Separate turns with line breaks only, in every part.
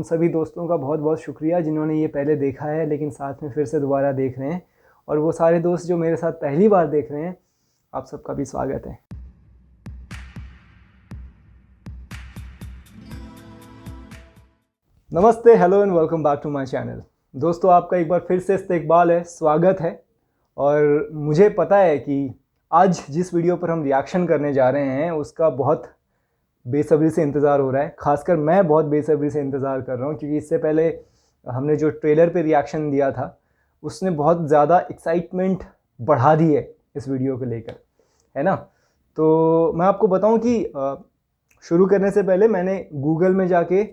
उन सभी दोस्तों का बहुत बहुत शुक्रिया जिन्होंने ये पहले देखा है लेकिन साथ में फिर से दोबारा देख रहे हैं, और वो सारे दोस्त जो मेरे साथ पहली बार देख रहे हैं, आप सबका भी स्वागत है। नमस्ते, hello and welcome back to my channel. दोस्तों, आपका एक बार फिर से इस्तकबाल है, स्वागत है। और मुझे पता है कि आज जिस वीडियो पर हम रिएक्शन करने जा रहे हैं उसका बहुत बेसब्री से इंतज़ार हो रहा है। खासकर मैं बहुत बेसब्री से इंतज़ार कर रहा हूँ, क्योंकि इससे पहले हमने जो ट्रेलर पे रिएक्शन दिया था उसने बहुत ज़्यादा एक्साइटमेंट बढ़ा दी है इस वीडियो को लेकर, है ना। तो मैं आपको बताऊं कि शुरू करने से पहले मैंने गूगल में जाके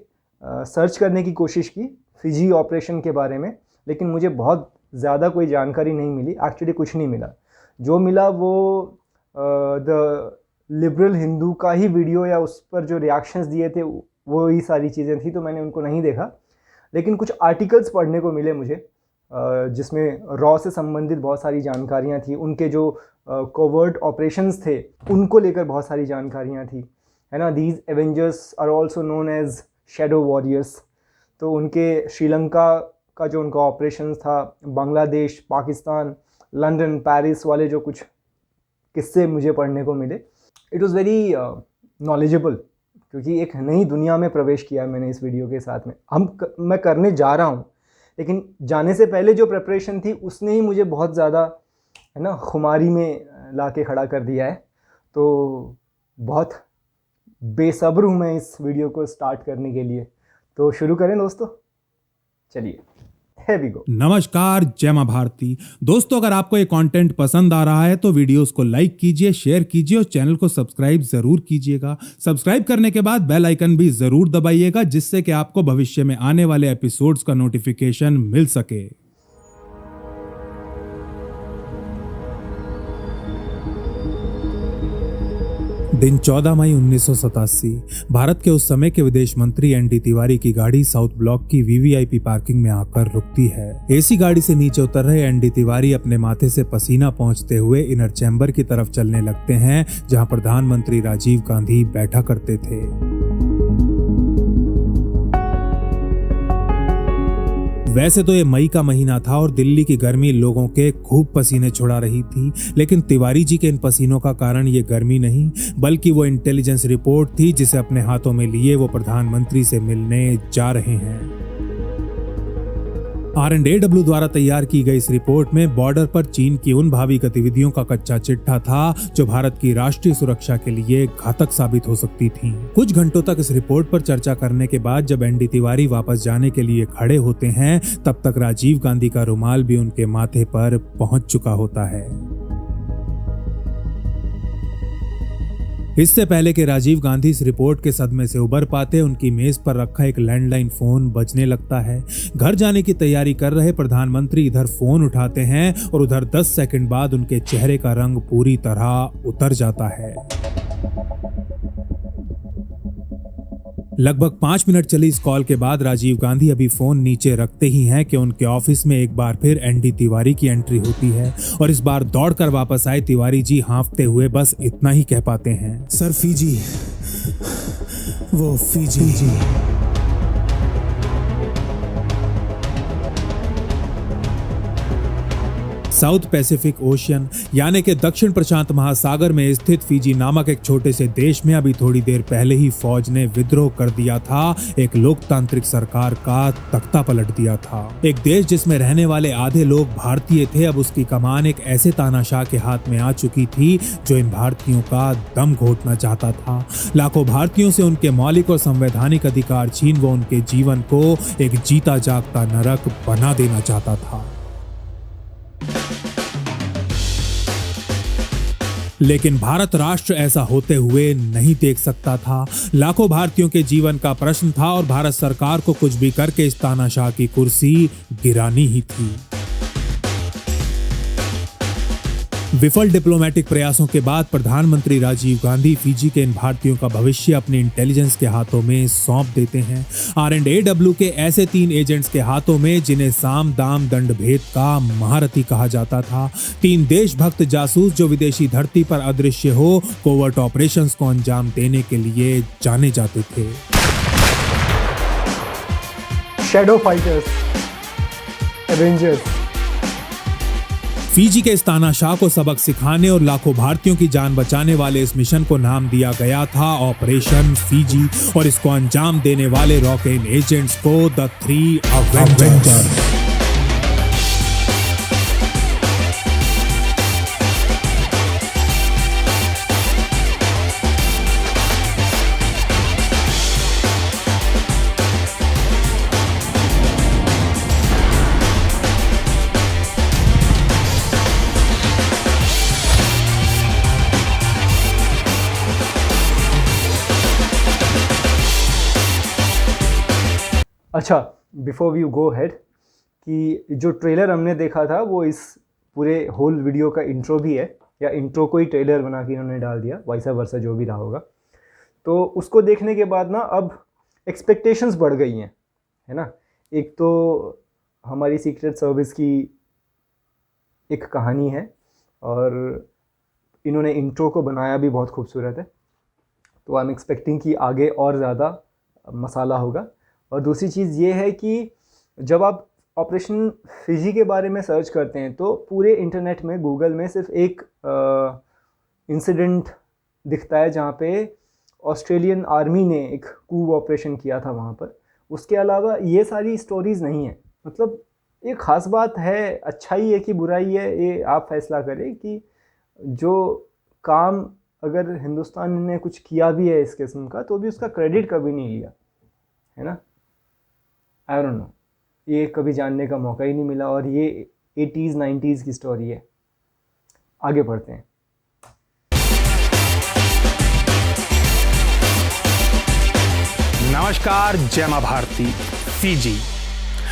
सर्च करने की कोशिश की फिजी ऑपरेशन के बारे में, लेकिन मुझे बहुत ज़्यादा कोई जानकारी नहीं मिली। एक्चुअली कुछ नहीं मिला। जो मिला वो द लिबरल हिंदू का ही वीडियो या उस पर जो रिएक्शंस दिए थे वो ही सारी चीज़ें थी, तो मैंने उनको नहीं देखा। लेकिन कुछ आर्टिकल्स पढ़ने को मिले मुझे जिसमें रॉ से संबंधित बहुत सारी जानकारियाँ थी। उनके जो कोवर्ट ऑपरेशंस थे उनको लेकर बहुत सारी जानकारियाँ थी, है ना। These avengers are also known as shadow warriors. तो उनके श्रीलंका का जो उनका ऑपरेशन था, बांग्लादेश, पाकिस्तान, लंदन, पेरिस वाले जो कुछ किस्से मुझे पढ़ने को मिले, इट वॉज़ वेरी नॉलेजेबल, क्योंकि एक नई दुनिया में प्रवेश किया है मैंने इस वीडियो के साथ में। मैं करने जा रहा हूँ, लेकिन जाने से पहले जो प्रिपरेशन थी उसने ही मुझे बहुत ज़्यादा, है ना, खुमारी में ला के खड़ा कर दिया है। तो बहुत बेसब्र हूँ मैं इस वीडियो को स्टार्ट करने के लिए। तो शुरू करें दोस्तों, चलिए।
नमस्कार, जय मां भारती। दोस्तों, अगर आपको ये कंटेंट पसंद आ रहा है तो वीडियोस को लाइक कीजिए, शेयर कीजिए और चैनल को सब्सक्राइब जरूर कीजिएगा। सब्सक्राइब करने के बाद बेल आइकन भी जरूर दबाइएगा, जिससे कि आपको भविष्य में आने वाले एपिसोड्स का नोटिफिकेशन मिल सके। दिन 14 मई 1987। भारत के उस समय के विदेश मंत्री एनडी तिवारी की गाड़ी साउथ ब्लॉक की वीवीआईपी पार्किंग में आकर रुकती है। एसी गाड़ी से नीचे उतर रहे एनडी तिवारी अपने माथे से पसीना पोंछते हुए इनर चैम्बर की तरफ चलने लगते हैं, जहां प्रधानमंत्री राजीव गांधी बैठा करते थे। वैसे तो ये मई का महीना था और दिल्ली की गर्मी लोगों के खूब पसीने छुड़ा रही थी, लेकिन तिवारी जी के इन पसीनों का कारण ये गर्मी नहीं, बल्कि वो इंटेलिजेंस रिपोर्ट थी जिसे अपने हाथों में लिए वो प्रधानमंत्री से मिलने जा रहे हैं। R&AW द्वारा तैयार की गई इस रिपोर्ट में बॉर्डर पर चीन की उन भावी गतिविधियों का कच्चा चिट्ठा था जो भारत की राष्ट्रीय सुरक्षा के लिए घातक साबित हो सकती थीं। कुछ घंटों तक इस रिपोर्ट पर चर्चा करने के बाद जब एनडी तिवारी वापस जाने के लिए खड़े होते हैं, तब तक राजीव गांधी का रुमाल भी उनके माथे पर पहुंच चुका होता है। इससे पहले कि राजीव गांधी इस रिपोर्ट के सदमे से उबर पाते, उनकी मेज पर रखा एक लैंडलाइन फोन बजने लगता है। घर जाने की तैयारी कर रहे प्रधानमंत्री इधर फोन उठाते हैं और उधर 10 सेकंड बाद उनके चेहरे का रंग पूरी तरह उतर जाता है। लगभग 5 मिनट चली इस कॉल के बाद राजीव गांधी अभी फोन नीचे रखते ही हैं कि उनके ऑफिस में एक बार फिर एनडी तिवारी की एंट्री होती है, और इस बार दौड़कर वापस आए तिवारी जी हांफते हुए बस इतना ही कह पाते हैं, सर फीजी, वो फीजी। साउथ पैसिफिक ओशियन यानी कि दक्षिण प्रशांत महासागर में स्थित फिजी नामक एक छोटे से देश में अभी थोड़ी देर पहले ही फौज ने विद्रोह कर दिया था, एक लोकतांत्रिक सरकार का तख्ता पलट दिया था। एक देश जिसमें रहने वाले आधे लोग भारतीय थे, अब उसकी कमान एक ऐसे तानाशाह के हाथ में आ चुकी थी जो इन भारतीयों का दम घोटना चाहता था। लाखों भारतीयों से उनके मौलिक और संवैधानिक अधिकार छीन वो उनके जीवन को एक जीता जागता नरक बना देना चाहता था। लेकिन भारत राष्ट्र ऐसा होते हुए नहीं देख सकता था। लाखों भारतीयों के जीवन का प्रश्न था और भारत सरकार को कुछ भी करके इस तानाशाह की कुर्सी गिरानी ही थी। विफल डिप्लोमेटिक प्रयासों के बाद प्रधानमंत्री राजीव गांधी फिजी के इन भारतीयों का भविष्य अपनी इंटेलिजेंस के हाथों में सौंप देते हैं। R&AW के ऐसे 3 एजेंट्स के हाथों में जिन्हें साम दाम दंड भेद का महारथी कहा जाता था। 3 देशभक्त जासूस जो विदेशी धरती पर अदृश्य हो कोवर्ट ऑपरेशंस को अंजाम देने के लिए जाने जाते थे।
Shadow fighters, Avengers.
फिजी के इस तानाशाह को सबक सिखाने और लाखों भारतीयों की जान बचाने वाले इस मिशन को नाम दिया गया था ऑपरेशन फिजी, और इसको अंजाम देने वाले रॉकेट एजेंट्स को द 3 अवेंजर्स।
अच्छा, बिफोर वी गो हेड, कि जो ट्रेलर हमने देखा था वो इस पूरे होल वीडियो का इंट्रो भी है, या इंट्रो को ही ट्रेलर बना के इन्होंने डाल दिया, वाइसा वर्सा जो भी रहा होगा। तो उसको देखने के बाद ना अब एक्सपेक्टेशंस बढ़ गई हैं, है ना। एक तो हमारी सीक्रेट सर्विस की एक कहानी है, और इन्होंने इंट्रो को बनाया भी बहुत खूबसूरत है, तो आई एम एक्सपेक्टिंग कि आगे और ज़्यादा मसाला होगा। और दूसरी चीज़ ये है कि जब आप ऑपरेशन फिजी के बारे में सर्च करते हैं तो पूरे इंटरनेट में, गूगल में सिर्फ एक इंसिडेंट दिखता है जहाँ पे ऑस्ट्रेलियन आर्मी ने एक कूप ऑपरेशन किया था वहाँ पर। उसके अलावा ये सारी स्टोरीज़ नहीं है। मतलब ये ख़ास बात है, अच्छाई है कि बुराई है, ये आप फैसला करें कि जो काम अगर हिंदुस्तान ने कुछ किया भी है इस किस्म का, तो भी उसका क्रेडिट कभी नहीं लिया, है ना। आई डोंट नो, ये कभी जानने का मौका ही नहीं मिला, और ये 80s 90s की स्टोरी है। आगे बढ़ते हैं।
नमस्कार, जय मां भारती। फिजी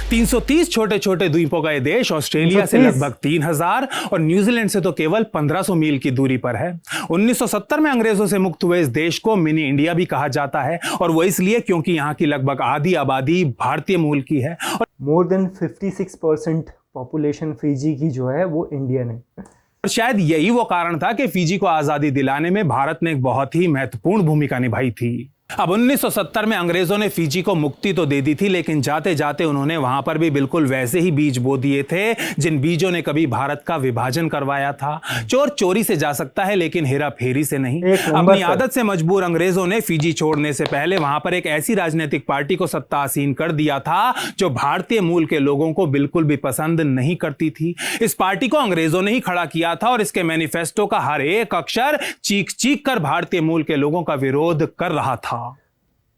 330 छोटे छोटे द्वीपों का यह देश ऑस्ट्रेलिया से लगभग 3000 और न्यूजीलैंड से तो केवल 1500 मील की दूरी पर है। 1970 में अंग्रेजों से मुक्त हुए इस देश को मिनी इंडिया भी कहा जाता है, और वो इसलिए क्योंकि यहाँ की लगभग आधी आबादी भारतीय मूल की है। और
मोर देन 56% पॉपुलेशन फिजी की जो है वो इंडियन है।
और शायद यही वो कारण था कि फिजी को आजादी दिलाने में भारत ने एक बहुत ही महत्वपूर्ण भूमिका निभाई थी। अब 1970 में अंग्रेजों ने फिजी को मुक्ति तो दे दी थी, लेकिन जाते जाते उन्होंने वहां पर भी बिल्कुल वैसे ही बीज बो दिए थे जिन बीजों ने कभी भारत का विभाजन करवाया था। चोर चोरी से जा सकता है, लेकिन हेरा फेरी से नहीं। अपनी आदत से मजबूर अंग्रेजों ने फिजी छोड़ने से पहले वहां पर एक ऐसी राजनीतिक पार्टी को सत्ता आसीन कर दिया था जो भारतीय मूल के लोगों को बिल्कुल भी पसंद नहीं करती थी। इस पार्टी को अंग्रेजों ने ही खड़ा किया था, और इसके मैनिफेस्टो का हर एक अक्षर चीख चीख कर भारतीय मूल के लोगों का विरोध कर रहा था।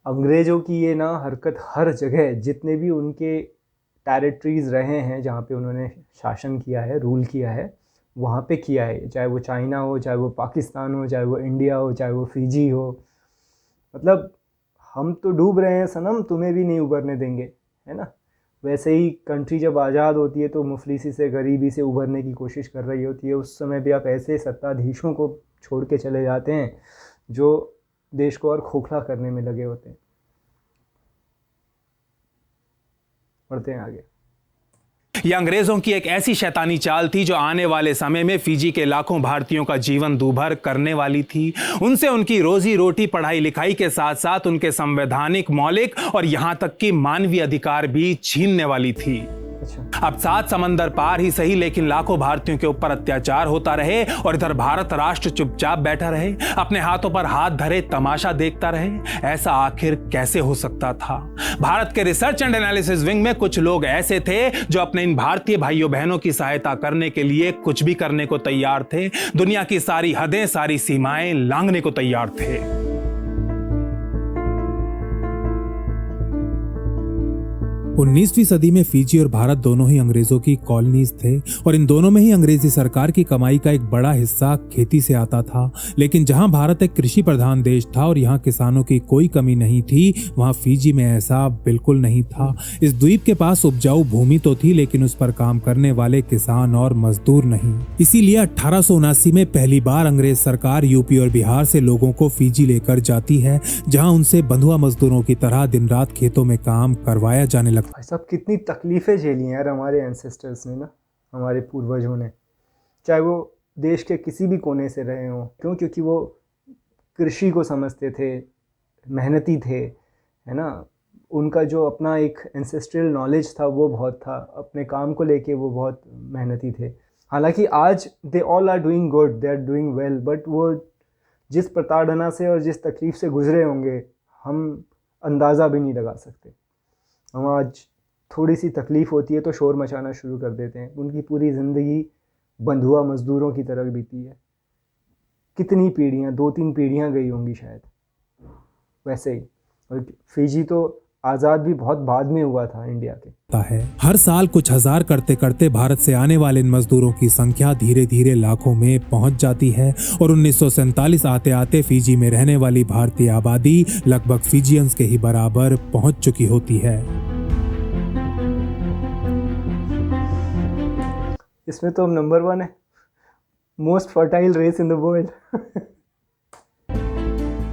अंग्रेज़ों की ये ना हरकत हर जगह, जितने भी उनके टेरिटरीज़ रहे हैं जहाँ पे उन्होंने शासन किया है, रूल किया है, वहाँ पे किया है। चाहे वो चाइना हो, चाहे वो पाकिस्तान हो, चाहे वो इंडिया हो, चाहे वो फिजी हो। मतलब हम तो डूब रहे हैं सनम, तुम्हें भी नहीं उभरने देंगे, है ना। वैसे ही कंट्री जब आज़ाद होती है तो मुफलिसी से, गरीबी से उभरने की कोशिश कर रही होती है, उस समय भी आप ऐसे सत्ताधीशों को छोड़ के चले जाते हैं जो देश को और खोखला करने में लगे होते हैं। बढ़ते हैं आगे।
यह अंग्रेजों की एक ऐसी शैतानी चाल थी जो आने वाले समय में फिजी के लाखों भारतीयों का जीवन दूभर करने वाली थी। उनसे उनकी रोजी रोटी, पढ़ाई लिखाई के साथ साथ उनके संवैधानिक, मौलिक और यहां तक कि मानवीय अधिकार भी छीनने वाली थी। अब 7 समंदर पार ही सही, लेकिन लाखों भारतीयों के ऊपर अत्याचार होता रहे, और इधर भारत राष्ट्र चुपचाप बैठा रहे, अपने हाथों पर हाथ धरे तमाशा देखता रहे। ऐसा आखिर कैसे हो सकता था? भारत के रिसर्च एंड एनालिसिस विंग में कुछ लोग ऐसे थे जो अपने इन भारतीय भाइयों बहनों की सहायता करने के लिए कुछ भी करने को तैयार थे। दुनिया की सारी हदें, सारी सीमाएं लांघने को तैयार थे।
19वीं सदी में फिजी और भारत दोनों ही अंग्रेजों की कॉलोनीज थे, और इन दोनों में ही अंग्रेजी सरकार की कमाई का एक बड़ा हिस्सा खेती से आता था। लेकिन जहां भारत एक कृषि प्रधान देश था और यहां किसानों की कोई कमी नहीं थी, वहां फिजी में ऐसा बिल्कुल नहीं था। इस द्वीप के पास उपजाऊ भूमि तो थी, लेकिन उस पर काम करने वाले किसान और मजदूर नहीं। इसीलिए 1879 में पहली बार अंग्रेज सरकार यूपी और बिहार से लोगों को फिजी लेकर जाती है, जहां उनसे बंधुआ मजदूरों की तरह दिन रात खेतों में काम करवाया जाने लगता।
भाई साहब, कितनी तकलीफ़ें झेली हैं यार हमारे एंसेस्टर्स ने ना, हमारे पूर्वजों ने, चाहे वो देश के किसी भी कोने से रहे हों। क्यों? क्योंकि वो कृषि को समझते थे, मेहनती थे, है ना। उनका जो अपना एक एंसेस्ट्रियल नॉलेज था वो बहुत था, अपने काम को लेके वो बहुत मेहनती थे। हालांकि आज they all are doing good, they are doing well, but वो जिस प्रताड़ना से और जिस तकलीफ़ से गुजरे होंगे हम अंदाज़ा भी नहीं लगा सकते। हम आज थोड़ी सी तकलीफ़ होती है तो शोर मचाना शुरू कर देते हैं। उनकी पूरी ज़िंदगी बंधुआ मज़दूरों की तरह बीती है। कितनी पीढ़ियाँ, 2-3 पीढ़ियाँ गई होंगी शायद। वैसे ही और फिजी तो आज़ाद भी बहुत बाद में हुआ था इंडिया के।
है हर साल कुछ हजार करते करते भारत से आने वाले इन मजदूरों की संख्या धीरे धीरे लाखों में पहुंच जाती है और 1947 आते आते फिजी में रहने वाली भारतीय आबादी लगभग फिजियंस के ही बराबर पहुंच चुकी होती है।
इसमें तो हम नंबर 1 है, most fertile race in the world.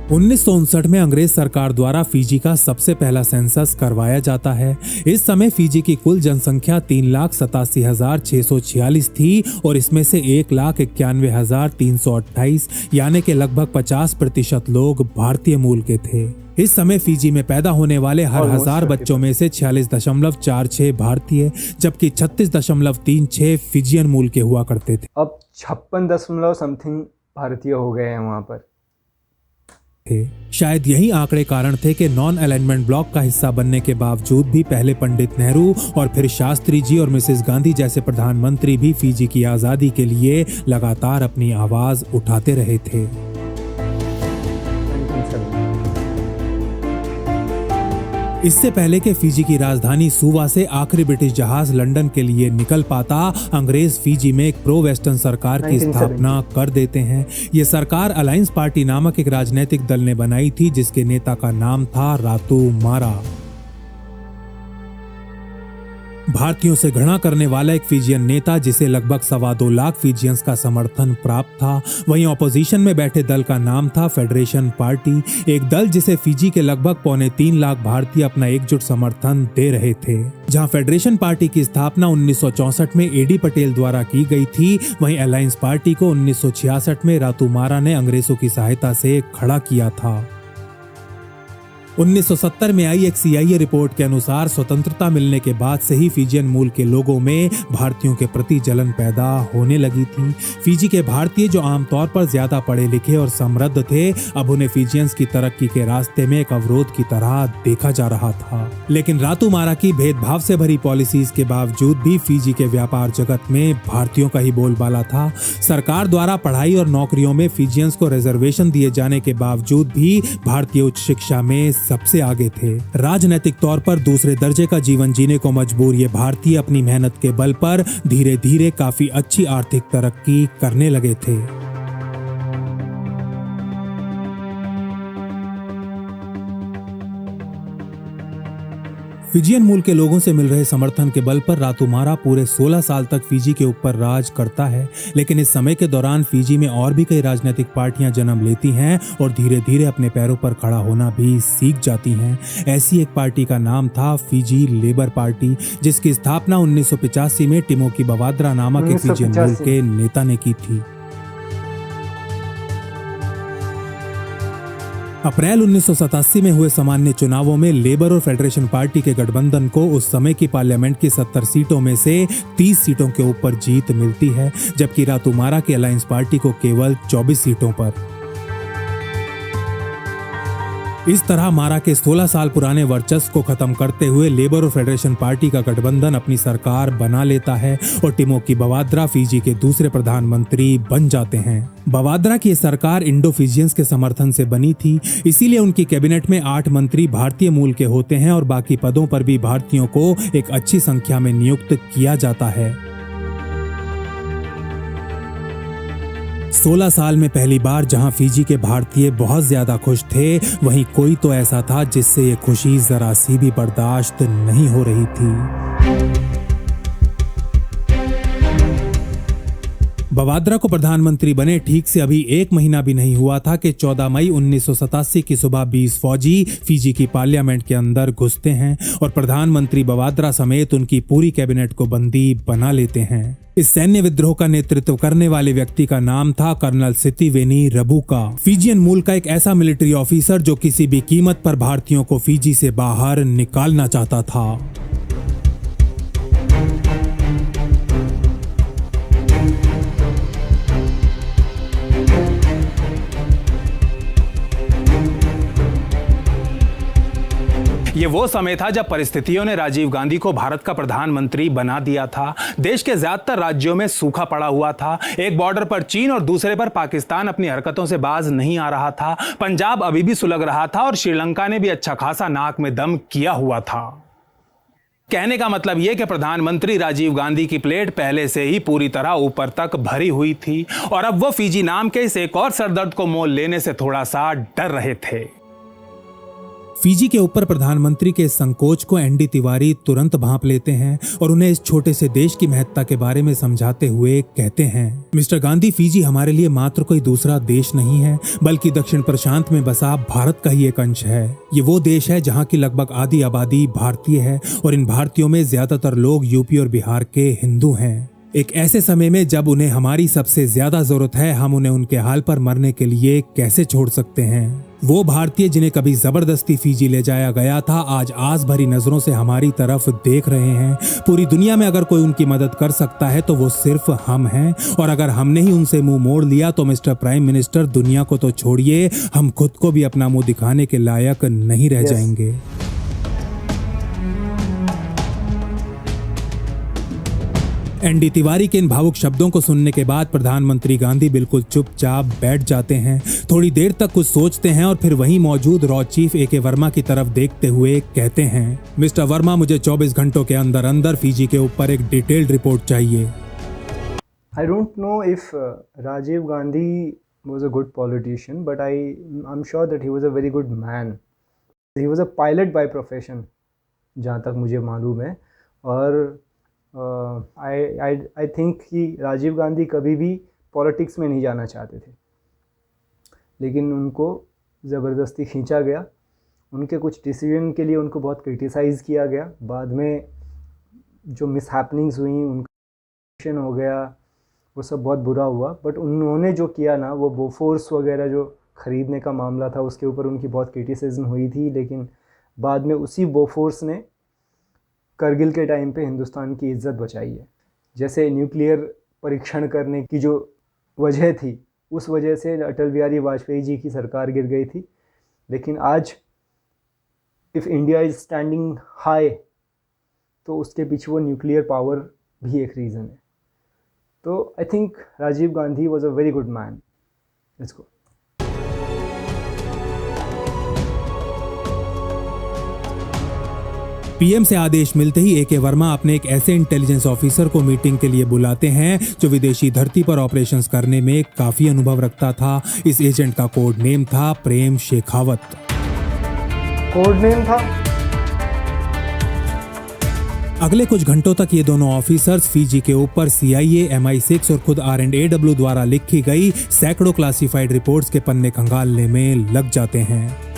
1959 में अंग्रेज सरकार द्वारा फिजी का सबसे पहला सेंसस करवाया जाता है। इस समय फिजी की कुल जनसंख्या 3,87,646 थी और इसमें से 1,91,328 यानी कि लगभग 50% लोग भारतीय मूल के थे। इस समय फिजी में पैदा होने वाले हर 1000 बच्चों में से 46.46 भारतीय जबकि 36.36 फिजियन मूल के हुआ करते थे।
अब 56 समथिंग भारतीय हो गए हैं वहां पर।
शायद यही आंकड़े कारण थे कि नॉन अलाइनमेंट ब्लॉक का हिस्सा बनने के बावजूद भी पहले पंडित नेहरू और फिर शास्त्री जी और मिसेस गांधी जैसे प्रधानमंत्री भी फिजी की आजादी के लिए लगातार अपनी आवाज उठाते रहे थे। इससे पहले कि फिजी की राजधानी सुवा से आखिरी ब्रिटिश जहाज लंदन के लिए निकल पाता, अंग्रेज फिजी में एक प्रो वेस्टर्न सरकार की स्थापना कर देते हैं। ये सरकार अलायंस पार्टी नामक एक राजनीतिक दल ने बनाई थी जिसके नेता का नाम था रातू मारा। भारतीयों से घृणा करने वाला एक फिजियन नेता जिसे लगभग 2.25 लाख फिजियंस का समर्थन प्राप्त था। वहीं ऑपोजिशन में बैठे दल का नाम था फेडरेशन पार्टी, एक दल जिसे फिजी के लगभग 3.25 लाख भारतीय अपना एकजुट समर्थन दे रहे थे। जहां फेडरेशन पार्टी की स्थापना 1964 में एडी पटेल द्वारा की गई थी, वहीं अलायंस पार्टी को 1966 में रातू मारा ने अंग्रेजों की सहायता से खड़ा किया था। 1970 में आई एक CIA रिपोर्ट के अनुसार स्वतंत्रता मिलने के बाद से ही फिजियन मूल के लोगों में भारतीयों के प्रति जलन पैदा होने लगी थी। फिजी के भारतीय जो आमतौर पर ज्यादा पढ़े लिखे और समृद्ध थे, अब उन्हें फिजियंस की तरक्की के रास्ते में एक अवरोध की तरह देखा जा रहा था। लेकिन रातू मारा की भेदभाव से भरी पॉलिसीज के बावजूद भी फिजी के व्यापार जगत में भारतीयों का ही बोलबाला था। सरकार द्वारा पढ़ाई और नौकरियों में फिजियंस को रिजर्वेशन दिए जाने के बावजूद भी भारतीय उच्च शिक्षा में सबसे आगे थे। राजनीतिक तौर पर दूसरे दर्जे का जीवन जीने को मजबूर ये भारतीय अपनी मेहनत के बल पर धीरे धीरे काफी अच्छी आर्थिक तरक्की करने लगे थे। फिजियन मूल के लोगों से मिल रहे समर्थन के बल पर रातू मारा पूरे 16 साल तक फिजी के ऊपर राज करता है। लेकिन इस समय के दौरान फिजी में और भी कई राजनीतिक पार्टियां जन्म लेती हैं और धीरे धीरे अपने पैरों पर खड़ा होना भी सीख जाती हैं। ऐसी एक पार्टी का नाम था फिजी लेबर पार्टी, जिसकी स्थापना 1985 में टिमोकी बवाद्रा नामक एक फिजियन मूल के नेता ने की थी। अप्रैल 1987 में हुए सामान्य चुनावों में लेबर और फेडरेशन पार्टी के गठबंधन को उस समय की पार्लियामेंट की 70 सीटों में से 30 सीटों के ऊपर जीत मिलती है, जबकि रातू मारा की अलायंस पार्टी को केवल 24 सीटों पर। इस तरह मारा के 16 साल पुराने वर्चस्व को खत्म करते हुए लेबर और फेडरेशन पार्टी का गठबंधन अपनी सरकार बना लेता है और टिमोकी बवाद्रा फिजी के दूसरे प्रधानमंत्री बन जाते हैं। बवाद्रा की सरकार इंडो फिजियंस के समर्थन से बनी थी, इसीलिए उनकी कैबिनेट में 8 मंत्री भारतीय मूल के होते हैं और बाकी पदों पर भी भारतीयों को एक अच्छी संख्या में नियुक्त किया जाता है। 16 साल में पहली बार जहां फिजी के भारतीय बहुत ज्यादा खुश थे, वहीं कोई तो ऐसा था जिससे ये खुशी जरा सी भी बर्दाश्त नहीं हो रही थी। बवाद्रा को प्रधानमंत्री बने ठीक से अभी 1 महीना भी नहीं हुआ था कि 14 मई 1987 की सुबह 20 फौजी फिजी की पार्लियामेंट के अंदर घुसते हैं और प्रधानमंत्री बवाद्रा समेत उनकी पूरी कैबिनेट को बंदी बना लेते हैं। इस सैन्य विद्रोह का नेतृत्व करने वाले व्यक्ति का नाम था कर्नल सितिवेनी रबुका, फिजियन मूल का एक ऐसा मिलिट्री ऑफिसर जो किसी भी कीमत पर भारतीयों को फिजी से बाहर निकालना चाहता था।
ये वो समय था जब परिस्थितियों ने राजीव गांधी को भारत का प्रधानमंत्री बना दिया था। देश के ज्यादातर राज्यों में सूखा पड़ा हुआ था। एक बॉर्डर पर चीन और दूसरे पर पाकिस्तान अपनी हरकतों से बाज नहीं आ रहा था। पंजाब अभी भी सुलग रहा था और श्रीलंका ने भी अच्छा खासा नाक में दम किया हुआ था। कहने का मतलब यह कि प्रधानमंत्री राजीव गांधी की प्लेट पहले से ही पूरी तरह ऊपर तक भरी हुई थी और अब वो फिजी नाम के इस एक और सरदर्द को मोल लेने से थोड़ा सा डर रहे थे।
फिजी के ऊपर प्रधानमंत्री के संकोच को एनडी तिवारी तुरंत भांप लेते हैं और उन्हें इस छोटे से देश की महत्ता के बारे में समझाते हुए कहते हैं, मिस्टर गांधी, फिजी हमारे लिए मात्र कोई दूसरा देश नहीं है, बल्कि दक्षिण प्रशांत में बसा भारत का ही एक अंश है। ये वो देश है जहाँ की लगभग आधी आबादी भारतीय है और इन भारतीयों में ज्यादातर लोग यूपी और बिहार के हिंदू हैं। एक ऐसे समय में जब उन्हें हमारी सबसे ज्यादा जरूरत है, हम उन्हें उनके हाल पर मरने के लिए कैसे छोड़ सकते हैं। वो भारतीय जिन्हें कभी जबरदस्ती फिजी ले जाया गया था, आज आस भरी नजरों से हमारी तरफ देख रहे हैं। पूरी दुनिया में अगर कोई उनकी मदद कर सकता है तो वो सिर्फ हम हैं और अगर हमने ही उनसे मुंह मोड़ लिया तो मिस्टर प्राइम मिनिस्टर, दुनिया को तो छोड़िए, हम खुद को भी अपना मुंह दिखाने के लायक नहीं रह जाएंगे। एनडी तिवारी के इन भावुक शब्दों को सुनने के बाद प्रधानमंत्री गांधी बिल्कुल चुपचाप बैठ जाते हैं। थोड़ी देर तक कुछ सोचते हैं और फिर वहीं मौजूद रॉ चीफ ए के वर्मा की तरफ देखते हुए कहते हैं, मिस्टर वर्मा, मुझे 24 घंटों के अंदर अंदर फिजी के ऊपर एक डिटेल्ड रिपोर्ट चाहिए।
I don't know if Rajiv Gandhi was a good politician, but I'm sure that he was a very good man. He was a pilot by profession, जहाँ तक मुझे मालूम है। और आई थिंक कि राजीव गांधी कभी भी पॉलिटिक्स में नहीं जाना चाहते थे, लेकिन उनको ज़बरदस्ती खींचा गया। उनके कुछ डिसीजन के लिए उनको बहुत क्रिटिसाइज़ किया गया। बाद में जो मिसहैपनिंग्स हुई, उनका हो गया, वो सब बहुत बुरा हुआ। बट उन्होंने जो किया ना, वो बोफोर्स वगैरह जो ख़रीदने का मामला था, उसके ऊपर उनकी बहुत क्रिटिसिज्म हुई थी। लेकिन बाद में उसी बोफोर्स ने करगिल के टाइम पे हिंदुस्तान की इज़्ज़त बचाई है। जैसे न्यूक्लियर परीक्षण करने की जो वजह थी, उस वजह से अटल बिहारी वाजपेयी जी की सरकार गिर गई थी। लेकिन आज if India is standing high, तो उसके पीछे वो न्यूक्लियर पावर भी एक रीज़न है। तो I think Rajiv Gandhi was a very good man. Let's go.
PM से आदेश मिलते ही ए के वर्मा अपने एक ऐसे इंटेलिजेंस ऑफिसर को मीटिंग के लिए बुलाते हैं जो विदेशी धरती पर ऑपरेशंस करने में काफी अनुभव रखता था। इस एजेंट का कोड नेम था प्रेम शेखावत।
कोड नेम था।
अगले कुछ घंटों तक ये दोनों ऑफिसर्स फिजी के ऊपर CIA, MI6 और खुद R&AW द्वारा लिखी गई सैकड़ों क्लासिफाइड रिपोर्ट्स के पन्ने खंगालने में लग जाते हैं।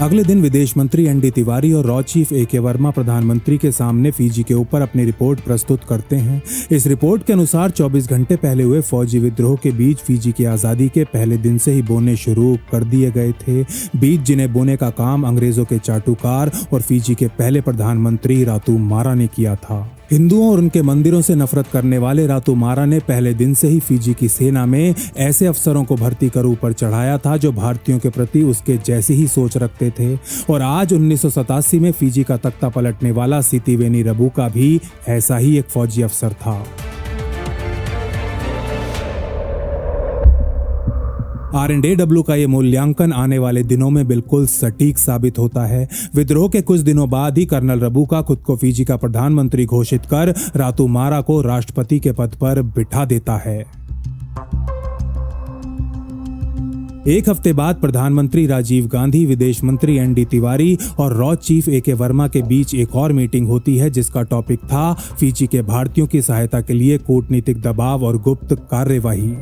अगले दिन विदेश मंत्री एनडी तिवारी और रॉ चीफ ए के वर्मा प्रधानमंत्री के सामने फिजी के ऊपर अपनी रिपोर्ट प्रस्तुत करते हैं। इस रिपोर्ट के अनुसार 24 घंटे पहले हुए फौजी विद्रोह के बीज फिजी की आजादी के पहले दिन से ही बोने शुरू कर दिए गए थे। बीज जिन्हें बोने का काम अंग्रेजों के चाटुकार और फिजी के पहले प्रधानमंत्री रातू मारा ने किया था। हिंदुओं और उनके मंदिरों से नफरत करने वाले रातू मारा ने पहले दिन से ही फिजी की सेना में ऐसे अफसरों को भर्ती कर ऊपर चढ़ाया था जो भारतीयों के प्रति उसके जैसी ही सोच रखते थे। और आज 1987 में फिजी का तख्ता पलटने वाला सितिवेनी रबुका भी ऐसा ही एक फौजी अफसर था। R&AW का ये मूल्यांकन आने वाले दिनों में बिल्कुल सटीक साबित होता है। विद्रोह के कुछ दिनों बाद ही कर्नल रबुका खुद को फिजी का प्रधानमंत्री घोषित कर रातू मारा को राष्ट्रपति के पद पर बिठा देता है। एक हफ्ते बाद प्रधानमंत्री राजीव गांधी, विदेश मंत्री एनडी तिवारी और रॉ चीफ एके वर्मा के बीच एक और मीटिंग होती है जिसका टॉपिक था फिजी के भारतीयों की सहायता के लिए कूटनीतिक दबाव और गुप्त कार्यवाही।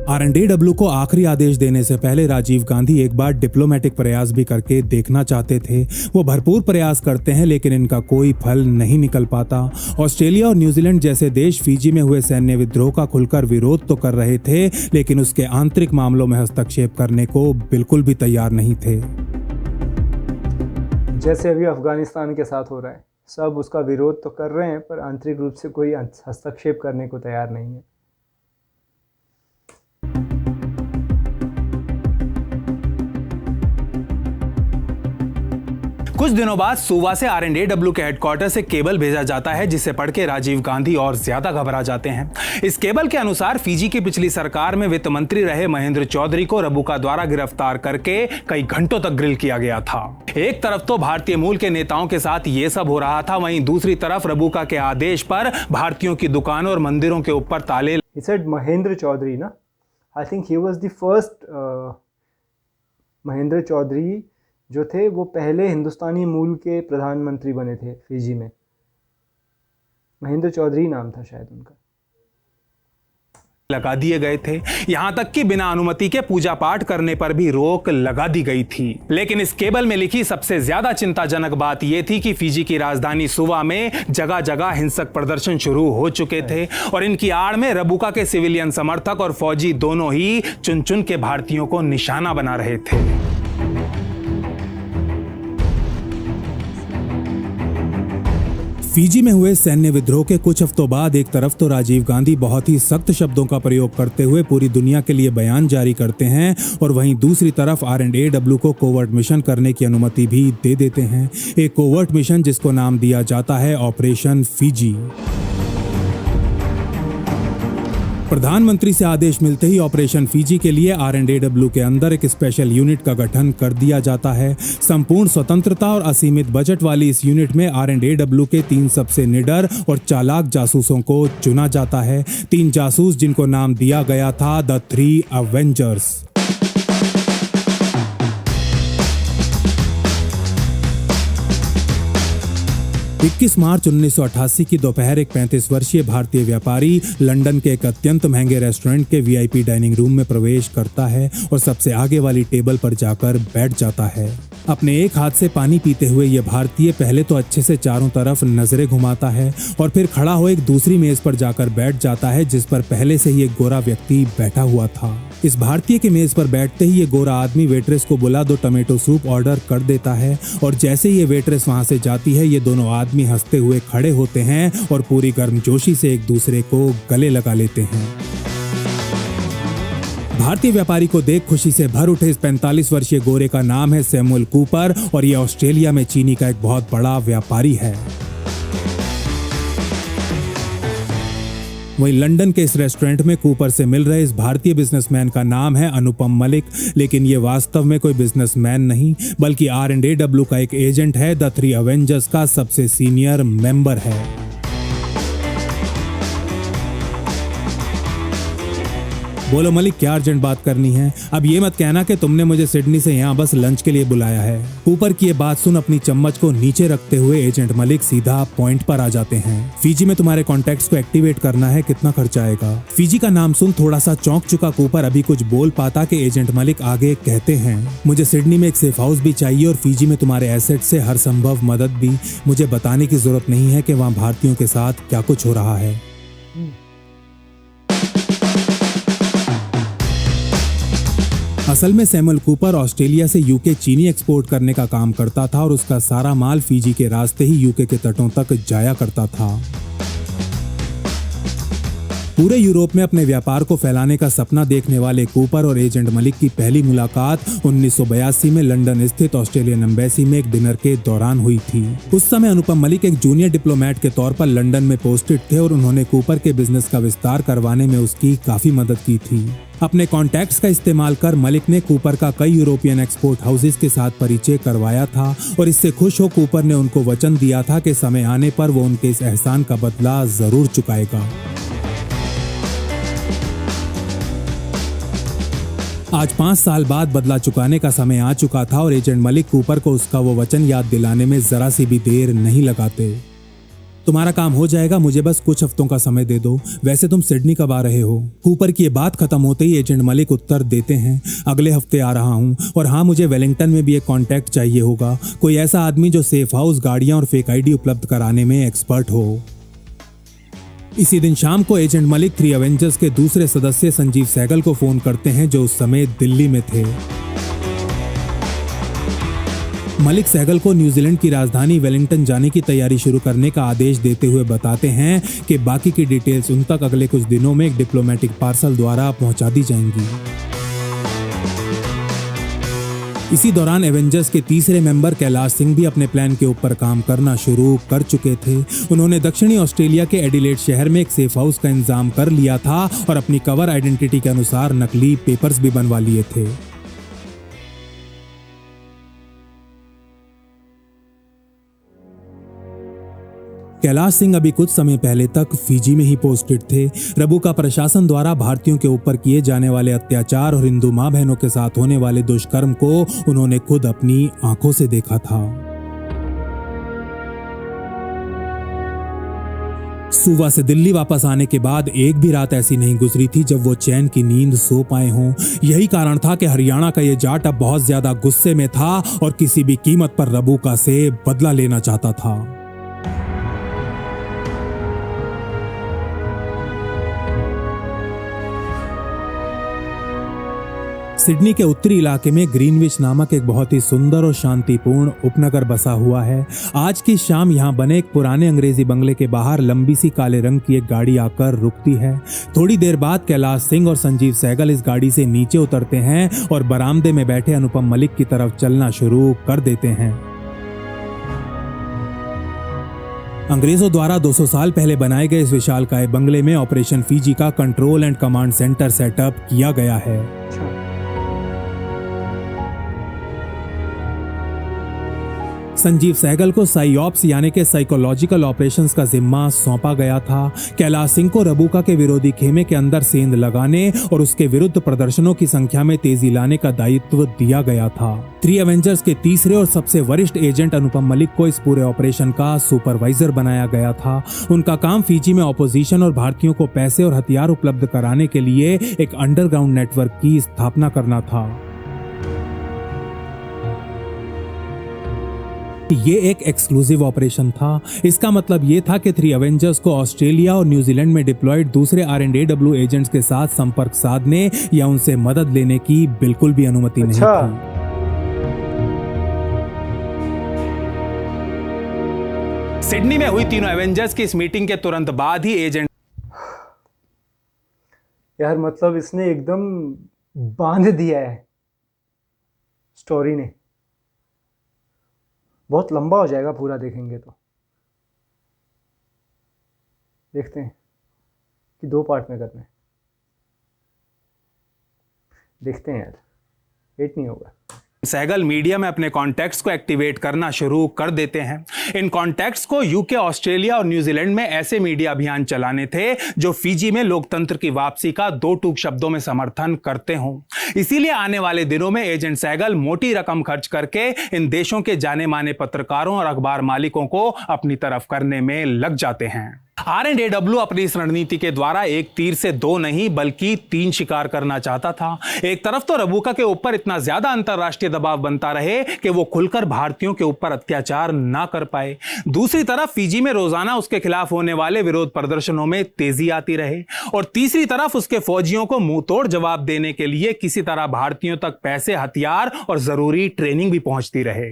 आरएनडेडब्ल्यू को आखिरी आदेश देने से पहले राजीव गांधी एक बार डिप्लोमेटिक प्रयास भी करके देखना चाहते थे। वो भरपूर प्रयास करते हैं लेकिन इनका कोई फल नहीं निकल पाता। ऑस्ट्रेलिया और न्यूजीलैंड जैसे देश फिजी में हुए सैन्य विद्रोह का खुलकर विरोध तो कर रहे थे लेकिन उसके आंतरिक मामलों में हस्तक्षेप करने को बिल्कुल भी तैयार नहीं थे।
जैसे अभी अफगानिस्तान के साथ हो रहा है, सब उसका विरोध तो कर रहे हैं पर आंतरिक रूप से कोई हस्तक्षेप करने को तैयार नहीं है।
कुछ दिनों बाद सुवा से आरएनडेडब्ल्यू के हेडक्वार्टर से केबल भेजा जाता है जिसे पढ़ के राजीव गांधी और ज्यादा घबरा जाते हैं। इस केबल के अनुसार फिजी की पिछली सरकार में वित्त मंत्री रहे महेंद्र चौधरी को रबुका द्वारा गिरफ्तार करके कई घंटों तक ग्रिल किया गया था। एक तरफ तो भारतीय मूल के नेताओं के साथ ये सब हो रहा था, वहीं दूसरी तरफ रबुका के आदेश पर भारतीयों की दुकानों और मंदिरों के ऊपर ताले।
He said महेंद्र चौधरी ना, I think he was the first Mahendra Chaudhary जो थे वो पहले हिंदुस्तानी मूल के प्रधानमंत्री बने थे फिजी में। महेंद्र चौधरी नाम था शायद उनका।
लगा दिए गए थे, यहां तक कि बिना अनुमति के पूजा पाठ करने पर भी रोक लगा दी गई थी। लेकिन इस केबल में लिखी सबसे ज्यादा चिंताजनक बात यह थी कि फिजी की राजधानी सुवा में जगह जगह हिंसक प्रदर्शन शुरू हो चुके थे और इनकी आड़ में रबुका के सिविलियन समर्थक और फौजी दोनों ही चुन चुन के भारतीयों को निशाना बना रहे थे।
फिजी में हुए सैन्य विद्रोह के कुछ हफ्तों बाद एक तरफ तो राजीव गांधी बहुत ही सख्त शब्दों का प्रयोग करते हुए पूरी दुनिया के लिए बयान जारी करते हैं और वहीं दूसरी तरफ आरएनडेडब्ल्यू को कोवर्ट मिशन करने की अनुमति भी दे देते हैं। एक कोवर्ट मिशन जिसको नाम दिया जाता है ऑपरेशन फिजी। प्रधानमंत्री से आदेश मिलते ही ऑपरेशन फिजी के लिए आरएनडेडब्ल्यू के अंदर एक स्पेशल यूनिट का गठन कर दिया जाता है। संपूर्ण स्वतंत्रता और असीमित बजट वाली इस यूनिट में आरएनडेडब्ल्यू के 3 सबसे निडर और चालाक जासूसों को चुना जाता है। 3 जासूस जिनको नाम दिया गया था द 3 अवेंजर्स। 21 मार्च 1988 की दोपहर एक 35 वर्षीय भारतीय व्यापारी लंदन के एक अत्यंत महंगे रेस्टोरेंट के वीआईपी डाइनिंग रूम में प्रवेश करता है और सबसे आगे वाली टेबल पर जाकर बैठ जाता है। अपने एक हाथ से पानी पीते हुए यह भारतीय पहले तो अच्छे से चारों तरफ नजरें घुमाता है और फिर खड़ा हो एक दूसरी मेज पर जाकर बैठ जाता है जिस पर पहले से ही एक गोरा व्यक्ति बैठा हुआ था। इस भारतीय के मेज पर बैठते ही ये गोरा आदमी वेट्रेस को बुला 2 टमेटो सूप ऑर्डर कर देता है और जैसे ही ये वेट्रेस वहां से जाती है ये दोनों आदमी हंसते हुए खड़े होते हैं और पूरी गर्मजोशी से एक दूसरे को गले लगा लेते हैं। भारतीय व्यापारी को देख खुशी से भर उठे इस 45 वर्षीय गोरे का नाम है सैमुअल कूपर और ये ऑस्ट्रेलिया में चीनी का एक बहुत बड़ा व्यापारी है। वहीं लंदन के इस रेस्टोरेंट में कूपर से मिल रहे इस भारतीय बिजनेसमैन का नाम है अनुपम मलिक, लेकिन ये वास्तव में कोई बिजनेसमैन नहीं बल्कि आरएनडेडब्ल्यू का एक एजेंट है, द 3 अवेंजर्स का सबसे सीनियर मेंबर है। बोलो मलिक, क्या अर्जेंट बात करनी है? अब ये मत कहना कि तुमने मुझे सिडनी से यहाँ बस लंच के लिए बुलाया है। कूपर की ये बात सुन अपनी चम्मच को नीचे रखते हुए एजेंट मलिक सीधा पॉइंट पर आ जाते हैं। फिजी में तुम्हारे कॉन्टैक्ट्स को एक्टिवेट करना है, कितना खर्चा आएगा? फिजी का नाम सुन थोड़ा सा चौंक चुका कूपर अभी कुछ बोल पाता कि एजेंट मलिक आगे कहते हैं, मुझे सिडनी में एक सेफ हाउस भी चाहिए और फिजी में तुम्हारे एसेट से हर संभव मदद भी। मुझे बताने की जरूरत नहीं है कि वहाँ भारतीयों के साथ क्या कुछ हो रहा है। असल में सैमुअल कूपर ऑस्ट्रेलिया से यूके चीनी एक्सपोर्ट करने का काम करता था और उसका सारा माल फिजी के रास्ते ही यूके के तटों तक जाया करता था। पूरे यूरोप में अपने व्यापार को फैलाने का सपना देखने वाले कूपर और एजेंट मलिक की पहली मुलाकात 1982 में लंदन स्थित ऑस्ट्रेलियन एम्बेसी में एक डिनर के दौरान हुई थी। उस समय अनुपम मलिक एक जूनियर डिप्लोमेट के तौर पर लंदन में पोस्टेड थे और उन्होंने कूपर के बिजनेस का विस्तार करवाने में उसकी काफी मदद की थी। अपने कॉन्टैक्ट्स का इस्तेमाल कर मलिक ने कूपर का कई यूरोपियन एक्सपोर्ट हाउसेस के साथ परिचय करवाया था और इससे खुश हो कूपर ने उनको वचन दिया था कि समय आने पर वो उनके इस एहसान का बदला जरूर चुकाएगा। आज 5 साल बाद बदला चुकाने का समय आ चुका था और एजेंट मलिक कूपर को उसका वो वचन याद दिलाने में जरा सी भी देर नहीं लगाते। तुम्हारा काम हो जाएगा, मुझे बस कुछ हफ्तों का समय दे दो। वैसे तुम सिडनी कब आ रहे हो? कूपर की ये बात खत्म होते ही एजेंट मलिक उत्तर देते हैं, अगले हफ्ते आ रहा हूँ। और हाँ, मुझे वेलिंगटन में भी एक कॉन्टैक्ट चाहिए होगा, कोई ऐसा आदमी जो सेफ हाउस, गाड़ियां और फेक आईडी उपलब्ध कराने में एक्सपर्ट हो। इसी दिन शाम को एजेंट मलिक 3 एवेंजर्स के दूसरे सदस्य संजीव सहगल को फोन करते हैं, जो उस समय दिल्ली में थे। मलिक सहगल को न्यूजीलैंड की राजधानी वेलिंगटन जाने की तैयारी शुरू करने का आदेश देते हुए बताते हैं कि बाकी की डिटेल्स उन तक अगले कुछ दिनों में एक डिप्लोमेटिक पार्सल द्वारा पहुंचा दी जाएंगी। इसी दौरान एवेंजर्स के तीसरे मेंबर कैलाश सिंह भी अपने प्लान के ऊपर काम करना शुरू कर चुके थे। उन्होंने दक्षिणी ऑस्ट्रेलिया के एडिलेड शहर में एक सेफ हाउस का इंतजाम कर लिया था और अपनी कवर आइडेंटिटी के अनुसार नकली पेपर्स भी बनवा लिए थे। कैलाश सिंह अभी कुछ समय पहले तक फिजी में ही पोस्टेड थे। रबुका प्रशासन द्वारा भारतीयों के ऊपर किए जाने वाले अत्याचार और हिंदू मां बहनों के साथ होने वाले दुष्कर्म को उन्होंने खुद अपनी आंखों से देखा था। सुबह से दिल्ली वापस आने के बाद एक भी रात ऐसी नहीं गुजरी थी जब वो चैन की नींद सो पाए हों। यही कारण था कि हरियाणा का ये जाट अब बहुत ज्यादा गुस्से में था और किसी भी कीमत पर रबुका से बदला लेना चाहता था। सिडनी के उत्तरी इलाके में ग्रीनविच नामक एक बहुत ही सुंदर और शांतिपूर्ण उपनगर बसा हुआ है। आज की शाम यहाँ बने एक पुराने अंग्रेजी बंगले के बाहर लंबी सी काले रंग की एक गाड़ी आकर रुकती है। थोड़ी देर बाद कैलाश सिंह और संजीव सहगल इस गाड़ी से नीचे उतरते हैं और बरामदे में बैठे अनुपम मलिक की तरफ चलना शुरू कर देते हैं। अंग्रेजों द्वारा 200 साल पहले बनाए गए इस विशालकाय बंगले में ऑपरेशन फीजी का control and command centre setup किया गया है। संजीव सहगल को साइऑप्स यानी कि साइकोलॉजिकल ऑपरेशंस का जिम्मा सौंपा गया था। कैलाश सिंह को रबुका के विरोधी खेमे के अंदर सेंध लगाने और उसके विरुद्ध प्रदर्शनों की संख्या में तेजी लाने का दायित्व दिया गया था। 3 एवेंजर्स के तीसरे और सबसे वरिष्ठ एजेंट अनुपम मलिक को इस पूरे ऑपरेशन का सुपरवाइजर बनाया गया था। उनका काम फिजी में ऑपोजिशन और भारतीयों को पैसे और हथियार उपलब्ध कराने के लिए एक अंडरग्राउंड नेटवर्क की स्थापना करना था। ये एक एक्सक्लूसिव ऑपरेशन था। इसका मतलब ये था कि 3 एवेंजर्स को ऑस्ट्रेलिया और न्यूजीलैंड में डिप्लॉयड दूसरे R&AW एजेंट्स के साथ संपर्क साधने या उनसे मदद लेने की बिल्कुल भी अनुमति नहीं थी।
सिडनी में हुई तीनों एवेंजर्स की इस मीटिंग के तुरंत बाद ही एजेंट
यार मतलब इसने एकदम बांध दिया है स्टोरी ने। बहुत लंबा हो जाएगा पूरा देखेंगे तो। देखते हैं कि 2 पार्ट में करना है। देखते हैं यार, वेट नहीं होगा।
सहगल मीडिया में अपने कॉन्टैक्ट्स को एक्टिवेट करना शुरू कर देते हैं। इन कॉन्टैक्ट्स को यूके, ऑस्ट्रेलिया और न्यूजीलैंड में ऐसे मीडिया अभियान चलाने थे जो फिजी में लोकतंत्र की वापसी का 2 टूक शब्दों में समर्थन करते हों। इसीलिए आने वाले दिनों में एजेंट सहगल मोटी रकम खर्च करके इन देशों के जाने माने पत्रकारों और अखबार मालिकों को अपनी तरफ करने में लग जाते हैं। R&AW अपनी इस रणनीति के द्वारा एक तीर से 2 नहीं बल्कि 3 शिकार करना चाहता था। एक तरफ तो रबुका के ऊपर इतना ज्यादा अंतरराष्ट्रीय दबाव बनता रहे कि वो खुलकर भारतीयों के ऊपर अत्याचार ना कर पाए। दूसरी तरफ फिजी में रोजाना उसके खिलाफ होने वाले विरोध प्रदर्शनों में तेजी आती रहे और तीसरी तरफ उसके फौजियों को मुंह तोड़ जवाब देने के लिए किसी तरह भारतीयों तक पैसे, हथियार और जरूरी ट्रेनिंग भी पहुंचती रहे।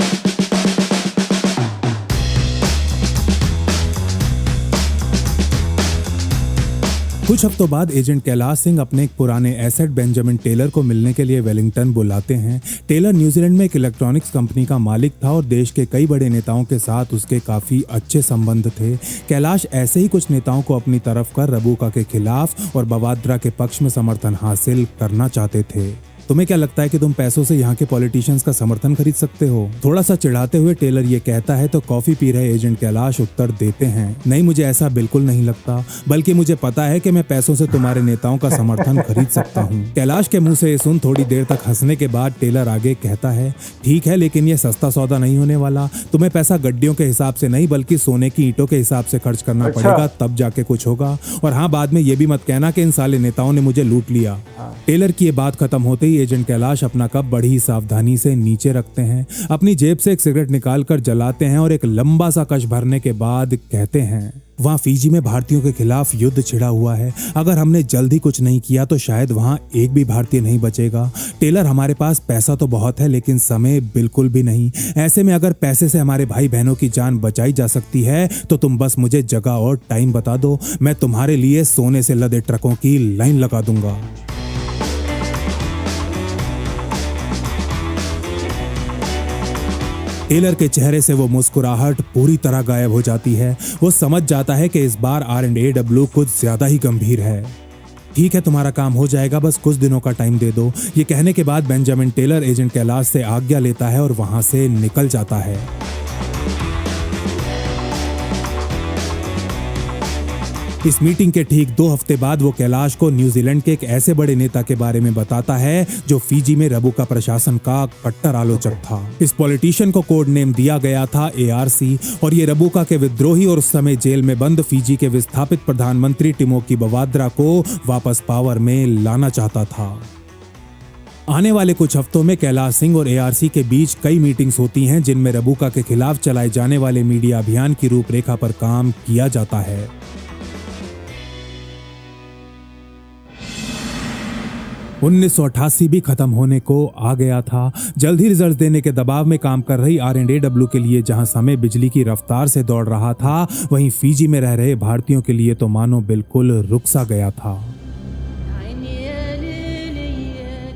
कुछ हफ्तों बाद एजेंट कैलाश सिंह अपने एक पुराने एसेट बेंजामिन टेलर को मिलने के लिए वेलिंगटन बुलाते हैं। टेलर न्यूजीलैंड में एक इलेक्ट्रॉनिक्स कंपनी का मालिक था और देश के कई बड़े नेताओं के साथ उसके काफी अच्छे संबंध थे। कैलाश ऐसे ही कुछ नेताओं को अपनी तरफ कर रबुका के खिलाफ और बवाद्रा के पक्ष में समर्थन हासिल करना चाहते थे। तुम्हें क्या लगता है कि तुम पैसों से यहाँ के पॉलिटिशियंस का समर्थन खरीद सकते हो? थोड़ा सा चिढ़ाते हुए टेलर ये कहता है तो कॉफी पी रहे एजेंट कैलाश उत्तर देते हैं, नहीं मुझे ऐसा बिल्कुल नहीं लगता, बल्कि मुझे पता है कि मैं पैसों से तुम्हारे नेताओं का समर्थन खरीद सकता हूँ। कैलाश के मुंह से सुन थोड़ी देर तक हंसने के बाद टेलर आगे कहता है, ठीक है, लेकिन ये सस्ता सौदा नहीं होने वाला। तुम्हें पैसा गड्डियों के हिसाब से नहीं बल्कि सोने की ईंटों के हिसाब से खर्च करना पड़ेगा, तब जाके कुछ होगा। और हाँ, बाद में ये भी मत कहना कि इन साले नेताओं ने मुझे लूट लिया। टेलर की ये बात खत्म होते ही एजेंट कैलाश अपना कप बड़ी ही सावधानी से नीचे रखते हैं, अपनी जेब से एक सिगरेट निकालकर जलाते हैं और एक लंबा सा कश भरने के बाद कहते हैं, वहाँ फीजी में भारतीयों के खिलाफ युद्ध छिड़ा हुआ है। अगर हमने जल्दी कुछ नहीं किया तो शायद वहाँ एक भी भारतीय नहीं बचेगा। टेलर, हमारे पास पैसा तो बहुत है लेकिन समय बिल्कुल भी नहीं। ऐसे में अगर पैसे से हमारे भाई बहनों की जान बचाई जा सकती है तो तुम बस मुझे जगह और टाइम बता दो, मैं तुम्हारे लिए सोने से लदे ट्रकों की लाइन लगा दूंगा। टेलर के चेहरे से वो मुस्कुराहट पूरी तरह गायब हो जाती है। वो समझ जाता है कि इस बार R&AW कुछ ज्यादा ही गंभीर है। ठीक है, तुम्हारा काम हो जाएगा, बस कुछ दिनों का टाइम दे दो। ये कहने के बाद बेंजामिन टेलर एजेंट कैलाश से आज्ञा लेता है और वहां से निकल जाता है। इस मीटिंग के ठीक 2 हफ्ते बाद वो कैलाश को न्यूजीलैंड के एक ऐसे बड़े नेता के बारे में बताता है जो फीजी में रबुका प्रशासन का कट्टर आलोचक था। इस पॉलिटिशियन को कोड नेम दिया गया था ARC और ये रबुका के विद्रोही और उस समय जेल में बंद फीजी के विस्थापित प्रधानमंत्री टिमोकी बवाद्रा को वापस पावर में लाना चाहता था। आने वाले कुछ हफ्तों में कैलाश सिंह और ARC के बीच कई मीटिंग्स होती हैं जिनमें रबुका के खिलाफ चलाए जाने वाले मीडिया अभियान की रूपरेखा पर काम किया जाता है। 1988 भी खत्म होने को आ गया था। जल्द ही रिजल्ट देने के दबाव में काम कर रही R&AW के लिए जहां समय बिजली की रफ्तार से दौड़ रहा था, वहीं फीजी में रह रहे भारतीयों के लिए तो मानो बिल्कुल रुक सा गया था।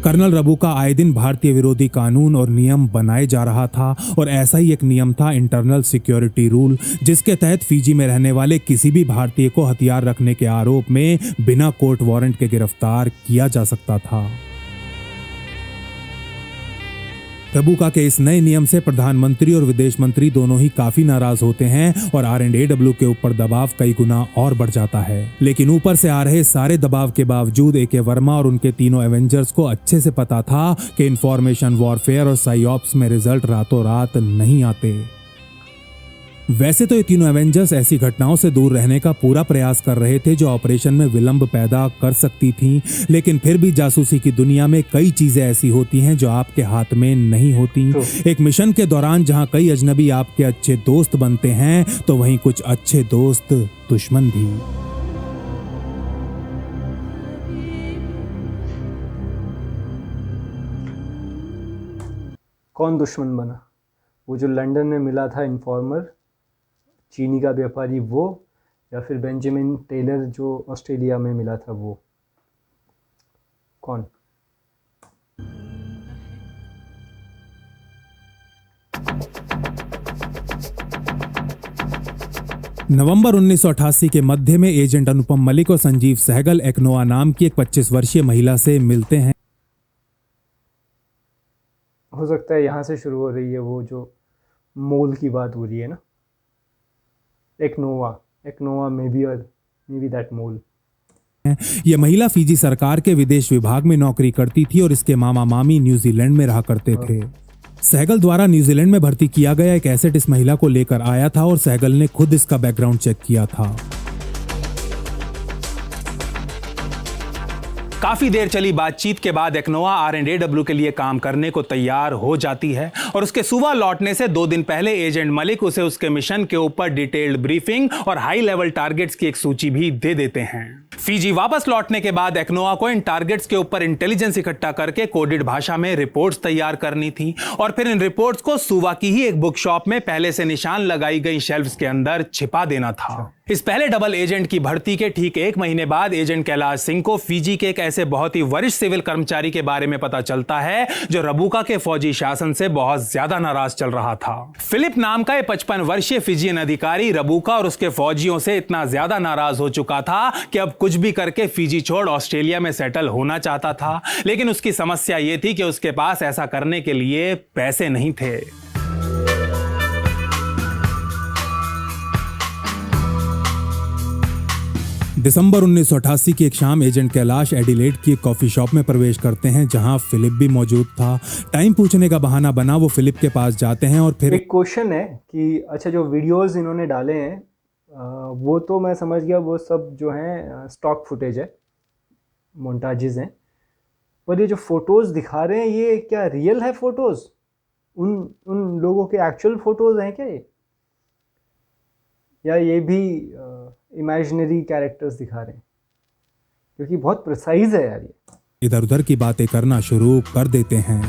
कर्नल रबुका आए दिन भारतीय विरोधी कानून और नियम बनाए जा रहा था और ऐसा ही एक नियम था इंटरनल सिक्योरिटी रूल, जिसके तहत फीजी में रहने वाले किसी भी भारतीय को हथियार रखने के आरोप में बिना कोर्ट वारंट के गिरफ्तार किया जा सकता था। रबुका के इस नए नियम से प्रधानमंत्री और विदेश मंत्री दोनों ही काफी नाराज होते हैं और R&AW के ऊपर दबाव कई गुना और बढ़ जाता है। लेकिन ऊपर से आ रहे सारे दबाव के बावजूद AK वर्मा और उनके तीनों एवेंजर्स को अच्छे से पता था कि इंफॉर्मेशन वॉरफेयर और साइऑप्स में रिजल्ट रातों रात नहीं आते। वैसे तो ये तीनों एवेंजर्स ऐसी घटनाओं से दूर रहने का पूरा प्रयास कर रहे थे जो ऑपरेशन में विलंब पैदा कर सकती थीं, लेकिन फिर भी जासूसी की दुनिया में कई चीजें ऐसी होती हैं जो आपके हाथ में नहीं होती। एक मिशन के दौरान जहां कई अजनबी आपके अच्छे दोस्त बनते हैं तो वहीं कुछ अच्छे दोस्त दुश्मन भी।
कौन दुश्मन बना? वो जो लंदन में मिला था इन्फॉर्मर, चीनी का व्यापारी, वो, या फिर बेंजामिन टेलर जो ऑस्ट्रेलिया में मिला था, वो? कौन?
नवंबर 1988 के मध्य में एजेंट अनुपम मलिक और संजीव सहगल एक्नोआ नाम की एक 25 वर्षीय महिला से मिलते हैं।
हो सकता है यहाँ से शुरू हो रही है वो जो मोल की बात हो रही है ना, एक्नोआ मे बी दैट मोल।
यह महिला फीजी सरकार के विदेश विभाग में नौकरी करती थी और इसके मामा मामी न्यूजीलैंड में रहा करते थे। सहगल द्वारा न्यूजीलैंड में भर्ती किया गया एक एसेट इस महिला को लेकर आया था और सहगल ने खुद इसका बैकग्राउंड चेक किया था।
काफी देर चली बातचीत के बाद एक्नोआ R&AW के लिए काम करने को तैयार हो जाती है और उसके सुबह लौटने से 2 दिन पहले एजेंट मलिक उसे उसके मिशन के ऊपर डिटेल्ड ब्रीफिंग और हाई लेवल टारगेट्स की एक सूची भी दे देते हैं। फीजी वापस लौटने के बाद एक्नोआ को इन टारगेट्स के ऊपर इंटेलिजेंस इकट्ठा करके कोडेड भाषा में रिपोर्ट्स तैयार करनी थी और फिर इन रिपोर्ट्स को सुवा की ही एक बुक शॉप में पहले से निशान लगाई गई शेल्फ्स के अंदर छिपा देना था। इस पहले डबल एजेंट की भर्ती के ठीक 1 महीने बाद एजेंट कैलाश सिंह को फिजी के एक ऐसे बहुत ही वरिष्ठ सिविल कर्मचारी के बारे में पता चलता है जो रबुका के फौजी शासन से बहुत ज्यादा नाराज चल रहा था। फिलिप नाम का 55 वर्षीय फिजियन अधिकारी रबुका और उसके फौजियों से इतना ज्यादा नाराज हो चुका था कि अब कुछ भी करके फिजी छोड़ ऑस्ट्रेलिया में सेटल होना चाहता था, लेकिन उसकी समस्या यह थी कि उसके पास ऐसा करने के लिए पैसे नहीं थे।
दिसंबर 1988 की एक शाम एजेंट कैलाश एडिलेड की एक कॉफी शॉप में प्रवेश करते हैं जहां फिलिप भी मौजूद था। टाइम पूछने का बहाना बना वो फिलिप के पास जाते हैं और फिर
एक क्वेश्चन है कि अच्छा जो वीडियोस इन्होंने डाले हैं वो तो मैं समझ गया वो सब जो हैं स्टॉक फुटेज है, मोन्टाजेस हैं, पर ये जो फ़ोटोज़ दिखा रहे हैं ये क्या रियल है फ़ोटोज़? उन लोगों के एक्चुअल फ़ोटोज़ हैं क्या ये, या ये भी इमेजिनरी कैरेक्टर्स दिखा रहे हैं? क्योंकि बहुत प्रिसाइज है यार ये।
इधर उधर की बातें करना शुरू कर देते हैं।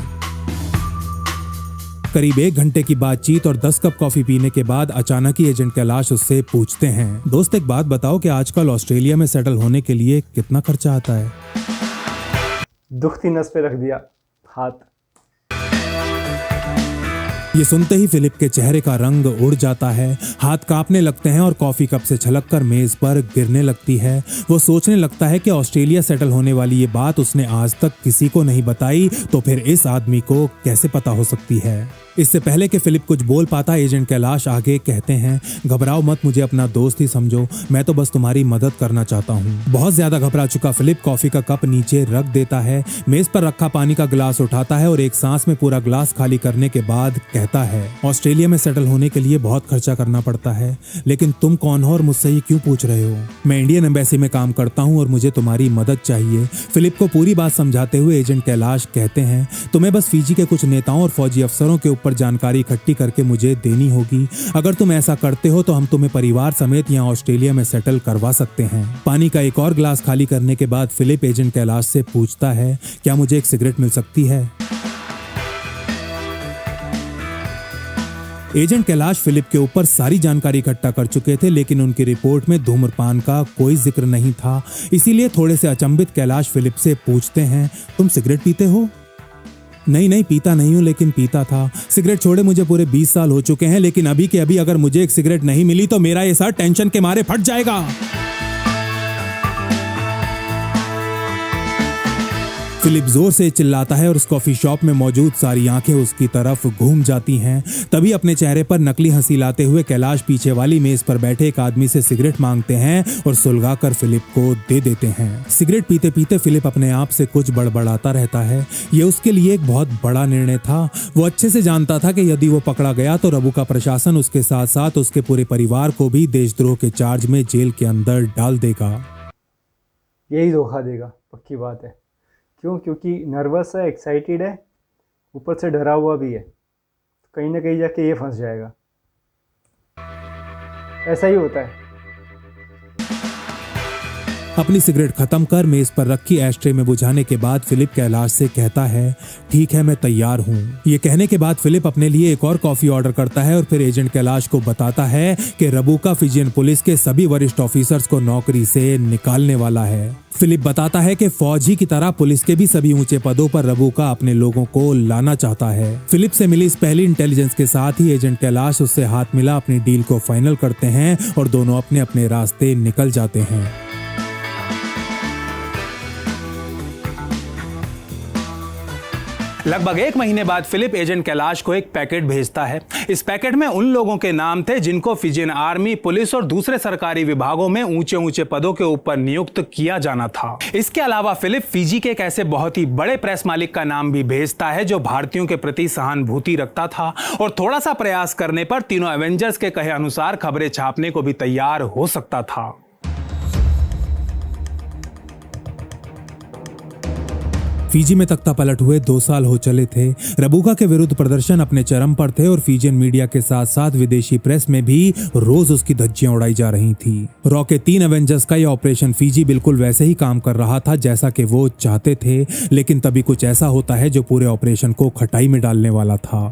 करीब 1 घंटे की बातचीत और 10 कप कॉफी पीने के बाद अचानक ही एजेंट कैलाश उससे पूछते हैं, दोस्त एक बात बताओ कि आजकल ऑस्ट्रेलिया में सेटल होने के लिए कितना खर्चा आता है?
दुखती नस पे रख दिया हाथ।
ये सुनते ही फिलिप के चेहरे का रंग उड़ जाता है, हाथ कांपने लगते हैं और कॉफी कप से छलककर मेज पर गिरने लगती है। वो सोचने लगता है कि ऑस्ट्रेलिया सेटल होने वाली ये बात उसने आज तक किसी को नहीं बताई, तो फिर इस आदमी को कैसे पता हो सकती है? इससे पहले कि फिलिप कुछ बोल पाता एजेंट कैलाश आगे कहते हैं, घबराओ मत, मुझे अपना दोस्त ही समझो, मैं तो बस तुम्हारी मदद करना चाहता हूँ। बहुत ज्यादा घबरा चुका फिलिप कॉफी का कप नीचे रख देता है, मेज पर रखा पानी का गिलास उठाता है और एक सांस में पूरा गिलास खाली करने के बाद कहता है, ऑस्ट्रेलिया में सेटल होने के लिए बहुत खर्चा करना पड़ता है, लेकिन तुम कौन हो और मुझसे ये क्यों पूछ रहे हो? मैं इंडियन एम्बेसी में काम करता हूँ और मुझे तुम्हारी मदद चाहिए। फिलिप को पूरी बात समझाते हुए एजेंट कैलाश कहते हैं, तुम्हें बस फिजी के कुछ नेताओं और फौजी अफसरों के पर जानकारी इकट्ठी करके मुझे देनी होगी। अगर तुम ऐसा करते हो तो हम तुम्हें परिवार समेत यहाँ ऑस्ट्रेलिया में सेटल करवा सकते हैं। पानी का एक और गिलास खाली करने के बाद फिलिप एजेंट कैलाश से पूछता है, क्या मुझे एक सिगरेट मिल सकती है? एजेंट कैलाश फिलिप के ऊपर सारी जानकारी इकट्ठा कर चुके थे, लेकिन उनकी रिपोर्ट में धूम्रपान का कोई जिक्र नहीं था। इसीलिए थोड़े से अचंभित कैलाश फिलिप से पूछते हैं, तुम सिगरेट पीते हो? नहीं पीता नहीं हूं, लेकिन पीता था। सिगरेट छोड़े मुझे पूरे 20 साल हो चुके हैं, लेकिन अभी के अभी अगर मुझे एक सिगरेट नहीं मिली तो मेरा ये सर टेंशन के मारे फट जाएगा। फिलिप जोर से चिल्लाता है और उस कॉफी शॉप में मौजूद सारी आंखें उसकी तरफ घूम जाती हैं। तभी अपने चेहरे पर नकली हंसी लाते हुए कैलाश पीछे वाली मेज पर बैठे एक आदमी से सिगरेट मांगते हैं और सुलगाकर फिलिप को दे देते हैं। सिगरेट पीते पीते फिलिप अपने आप से कुछ बड़बड़ाता रहता है। ये उसके लिए एक बहुत बड़ा निर्णय था। वो अच्छे से जानता था कि यदि वो पकड़ा गया तो रबुका प्रशासन उसके साथ साथ उसके पूरे परिवार को भी देशद्रोह के चार्ज में जेल के अंदर डाल देगा।
यही धोखा देगा, पक्की बात है। क्यों? क्योंकि नर्वस है, एक्साइटेड है, ऊपर से डरा हुआ भी है, तो कहीं ना कहीं जाके ये फंस जाएगा। ऐसा ही होता है।
अपनी सिगरेट खत्म कर मेज पर रखी एस्ट्रे में बुझाने के बाद फिलिप कैलाश से कहता है, ठीक है मैं तैयार हूँ। ये कहने के बाद फिलिप अपने लिए एक और कॉफी ऑर्डर करता है और फिर एजेंट कैलाश को बताता है कि रबुका फिजियन पुलिस के सभी वरिष्ठ ऑफिसर्स को नौकरी से निकालने वाला है। फिलिप बताता है कि फौजी की तरह पुलिस के भी सभी ऊंचे पदों पर रबुका अपने लोगों को लाना चाहता है। फिलिप से मिली इस पहली इंटेलिजेंस के साथ ही एजेंट कैलाश उससे हाथ मिला अपनी डील को फाइनल करते हैं और दोनों अपने अपने रास्ते निकल जाते हैं।
लगभग 1 महीने बाद फिलिप एजेंट कैलाश को एक पैकेट भेजता है। इस पैकेट में उन लोगों के नाम थे जिनको फिजियन आर्मी, पुलिस और दूसरे सरकारी विभागों में ऊंचे ऊंचे पदों के ऊपर नियुक्त किया जाना था। इसके अलावा फिलिप फिजी के एक ऐसे बहुत ही बड़े प्रेस मालिक का नाम भी भेजता है जो भारतीयों के प्रति सहानुभूति रखता था और थोड़ा सा प्रयास करने पर तीनों एवेंजर्स के कहे अनुसार खबरें छापने को भी तैयार हो सकता था।
फिजी में तख्ता पलट हुए 2 साल हो चले थे। रबुका के विरुद्ध प्रदर्शन अपने चरम पर थे और फिजियन मीडिया के साथ साथ विदेशी प्रेस में भी रोज उसकी धज्जियां उड़ाई जा रही थी। रॉ के 3 एवेंजर्स का यह ऑपरेशन फिजी बिल्कुल वैसे ही काम कर रहा था जैसा कि वो चाहते थे, लेकिन तभी कुछ ऐसा होता है जो पूरे ऑपरेशन को खटाई में डालने वाला था।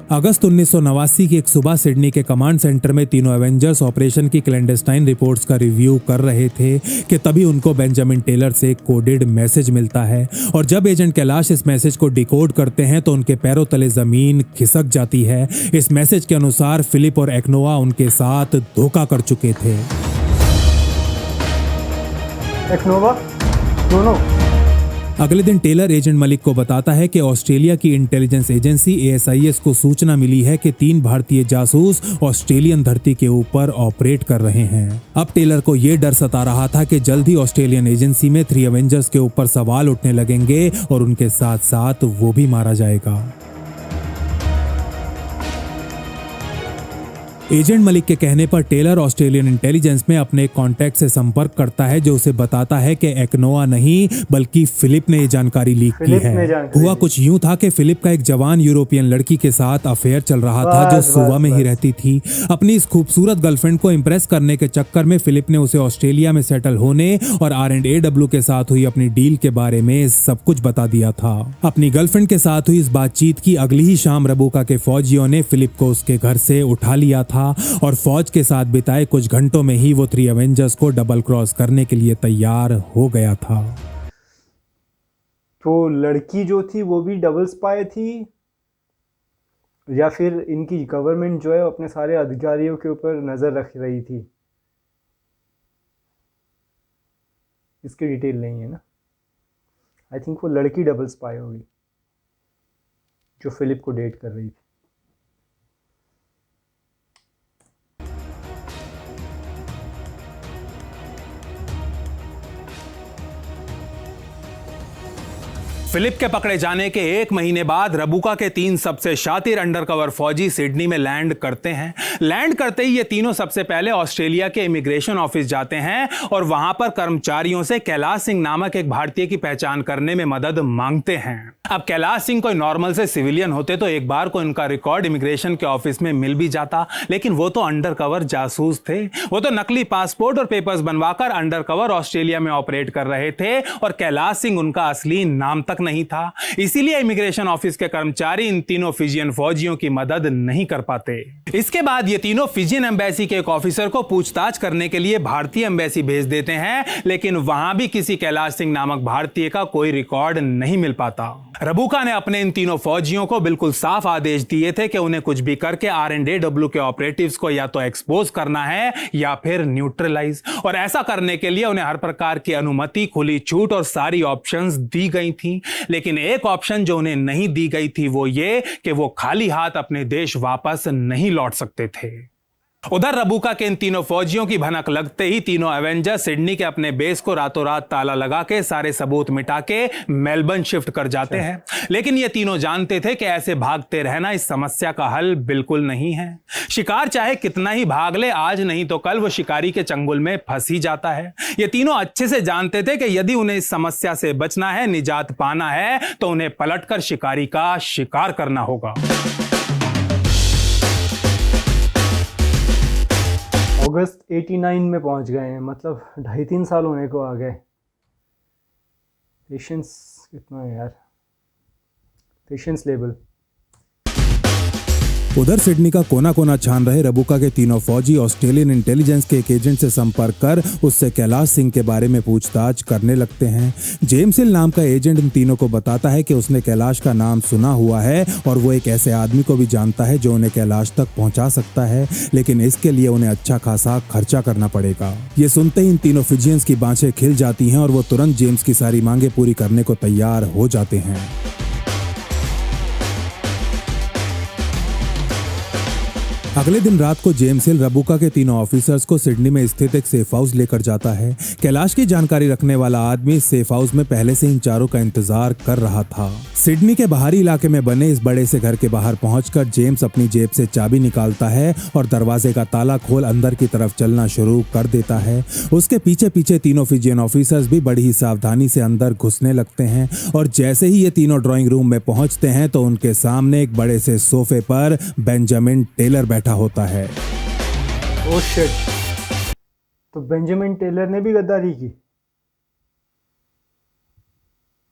अगस्त 1989 की एक सुबह सिडनी के कमांड सेंटर में तीनों एवेंजर्स ऑपरेशन की क्लैंडस्टाइन रिपोर्ट्स का रिव्यू कर रहे थे कि तभी उनको बेंजामिन टेलर से एक कोडेड मैसेज मिलता है और जब एजेंट कैलाश इस मैसेज को डिकोड करते हैं तो उनके पैरों तले जमीन खिसक जाती है। इस मैसेज के अनुसार फिलिप और एक्नोवा उनके साथ धोखा कर चुके थे।
एक्नोवा दोनों।
अगले दिन टेलर एजेंट मलिक को बताता है कि ऑस्ट्रेलिया की इंटेलिजेंस एजेंसी ASIS को सूचना मिली है कि 3 भारतीय जासूस ऑस्ट्रेलियन धरती के ऊपर ऑपरेट कर रहे हैं। अब टेलर को यह डर सता रहा था कि जल्द ही ऑस्ट्रेलियन एजेंसी में 3 एवेंजर्स के ऊपर सवाल उठने लगेंगे और उनके साथ साथ वो भी मारा जाएगा। एजेंट मलिक के कहने पर टेलर ऑस्ट्रेलियन इंटेलिजेंस में अपने कॉन्टैक्ट से संपर्क करता है जो उसे बताता है कि एक्नोवा नहीं बल्कि फिलिप ने ये जानकारी लीक की है। हुआ कुछ यूं था कि फिलिप का एक जवान यूरोपियन लड़की के साथ अफेयर चल रहा था जो सुबह में ही रहती थी। अपनी इस खूबसूरत गर्लफ्रेंड को इम्प्रेस करने के चक्कर में फिलिप ने उसे ऑस्ट्रेलिया में सेटल होने और R&AW के साथ हुई अपनी डील के बारे में सब कुछ बता दिया था। अपनी गर्लफ्रेंड के साथ हुई इस बातचीत की अगली ही शाम रबुका के फौजियों ने फिलिप को उसके घर से उठा लिया था और फौज के साथ बिताए कुछ घंटों में ही वो 3 एवेंजर्स को डबल क्रॉस करने के लिए तैयार हो गया था।
तो लड़की जो थी वो भी डबल स्पाई थी या फिर इनकी गवर्नमेंट जो है अपने सारे अधिकारियों के ऊपर नजर रख रही थी? इसकी डिटेल नहीं है ना। आई थिंक वो लड़की डबल स्पाई होगी जो फिलिप को डेट कर रही थी।
फिलिप के पकड़े जाने के 1 महीने बाद रबुका के 3 सबसे शातिर अंडरकवर फौजी सिडनी में लैंड करते हैं। लैंड करते ही ये तीनों सबसे पहले ऑस्ट्रेलिया के इमिग्रेशन ऑफिस जाते हैं और वहां पर कर्मचारियों से कैलाश सिंह नामक एक भारतीय की पहचान करने में मदद मांगते हैं। अब कैलाश सिंह कोई नॉर्मल से सिविलियन होते तो एक बार को इनका रिकॉर्ड इमिग्रेशन के ऑफिस में मिल भी जाता, लेकिन वो तो अंडरकवर जासूस थे। वो तो नकली पासपोर्ट और पेपर्स बनवाकर अंडरकवर ऑस्ट्रेलिया में ऑपरेट कर रहे थे और कैलाश सिंह उनका असली नाम तक नहीं था। इसीलिए इमिग्रेशन ऑफिस के कर्मचारी इन तीनों फिजियन फौजियों की मदद नहीं कर पाते। इसके बाद ये तीनों फिजियन एम्बेसी के एक ऑफिसर को पूछताछ करने के लिए भारतीय एम्बेसी भेज देते हैं, लेकिन वहां भी किसी कैलाश सिंह नामक भारतीय का कोई रिकॉर्ड नहीं मिल पाता। रबुका ने अपने इन तीनों फौजियों को बिल्कुल साफ आदेश दिए थे कि उन्हें कुछ भी करके R&AW के ऑपरेटिव्स को या तो एक्सपोज करना है या फिर न्यूट्रलाइज, और ऐसा करने के लिए उन्हें हर प्रकार की अनुमति, खुली छूट और सारी ऑप्शंस दी गई थी। लेकिन एक ऑप्शन जो उन्हें नहीं दी गई थी वो ये कि वो खाली हाथ अपने देश वापस नहीं लौट सकते थे। उधर रबुका के इन तीनों फौजियों की भनक लगते ही तीनों एवेंजर सिडनी के अपने बेस को रातों रात ताला लगा के सारे सबूत मिटा के मेलबर्न शिफ्ट कर जाते हैं। लेकिन ये तीनों जानते थे कि ऐसे भागते रहना इस समस्या का हल बिल्कुल नहीं है। शिकार चाहे कितना ही भाग ले, आज नहीं तो कल वो शिकारी के चंगुल में फंस ही जाता है। ये तीनों अच्छे से जानते थे कि यदि उन्हें इस समस्या से बचना है, निजात पाना है, तो उन्हें पलटकर शिकारी का शिकार करना होगा।
अगस्त 89 में पहुंच गए हैं, मतलब 2.5-3 साल होने को आ गए। पेशेंस कितना है यार, पेशेंस लेवल।
उधर सिडनी का कोना कोना छान रहे रबुका के तीनों फौजी ऑस्ट्रेलियन इंटेलिजेंस के एक एजेंट से संपर्क कर उससे कैलाश सिंह के बारे में पूछताछ करने लगते हैं। जेम्स हिल नाम का एजेंट इन तीनों को बताता है कि उसने कैलाश का नाम सुना हुआ है और वो एक ऐसे आदमी को भी जानता है जो उन्हें कैलाश तक पहुंचा सकता है, लेकिन इसके लिए उन्हें अच्छा खासा खर्चा करना पड़ेगा। ये सुनते ही इन तीनों फिजियंस की बाँछें खिल जाती हैं और वो तुरंत जेम्स की सारी मांगे पूरी करने को तैयार हो जाते हैं। अगले दिन रात को जेम्स हिल रबुका के तीनों ऑफिसर्स को सिडनी में स्थित एक सेफ हाउस लेकर जाता है। कैलाश की जानकारी रखने वाला आदमी इस सेफ हाउस में पहले से इन चारों का इंतजार कर रहा था। सिडनी के बाहरी इलाके में बने इस बड़े से घर के बाहर पहुंचकर जेम्स अपनी जेब से चाबी निकालता है और दरवाजे का ताला खोल अंदर की तरफ चलना शुरू कर देता है। उसके पीछे पीछे तीनों फिजियन ऑफिसर्स भी बड़ी ही सावधानी से अंदर घुसने लगते हैं और जैसे ही ये तीनों ड्राइंग रूम में पहुंचते हैं तो उनके सामने एक बड़े से सोफे पर बेंजामिन टेलर बैठा होता है।
ओह शिट, तो बेंजामिन टेलर ने भी गद्दारी की।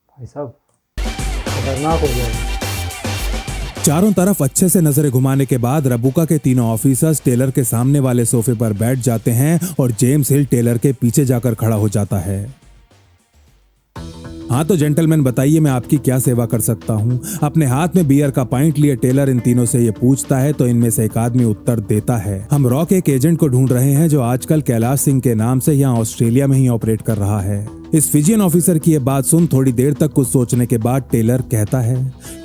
भाई साहब खतरनाक हो गया।
चारों तरफ अच्छे से नजरें घुमाने के बाद रबुका के तीनों ऑफिसर्स टेलर के सामने वाले सोफे पर बैठ जाते हैं और जेम्स हिल टेलर के पीछे जाकर खड़ा हो जाता है। हाँ तो जेंटलमैन, बताइए मैं आपकी क्या सेवा कर सकता हूँ। अपने हाथ में बियर का पॉइंट लिए टेलर इन तीनों से ये पूछता है तो इनमें से एक आदमी उत्तर देता है, हम रॉ के एक एजेंट को ढूंढ रहे हैं जो आजकल कैलाश सिंह के नाम से यहाँ ऑस्ट्रेलिया में ही ऑपरेट कर रहा है। इस फिजियन ऑफिसर की ये बात सुन थोड़ी देर तक कुछ सोचने के बाद टेलर कहता है,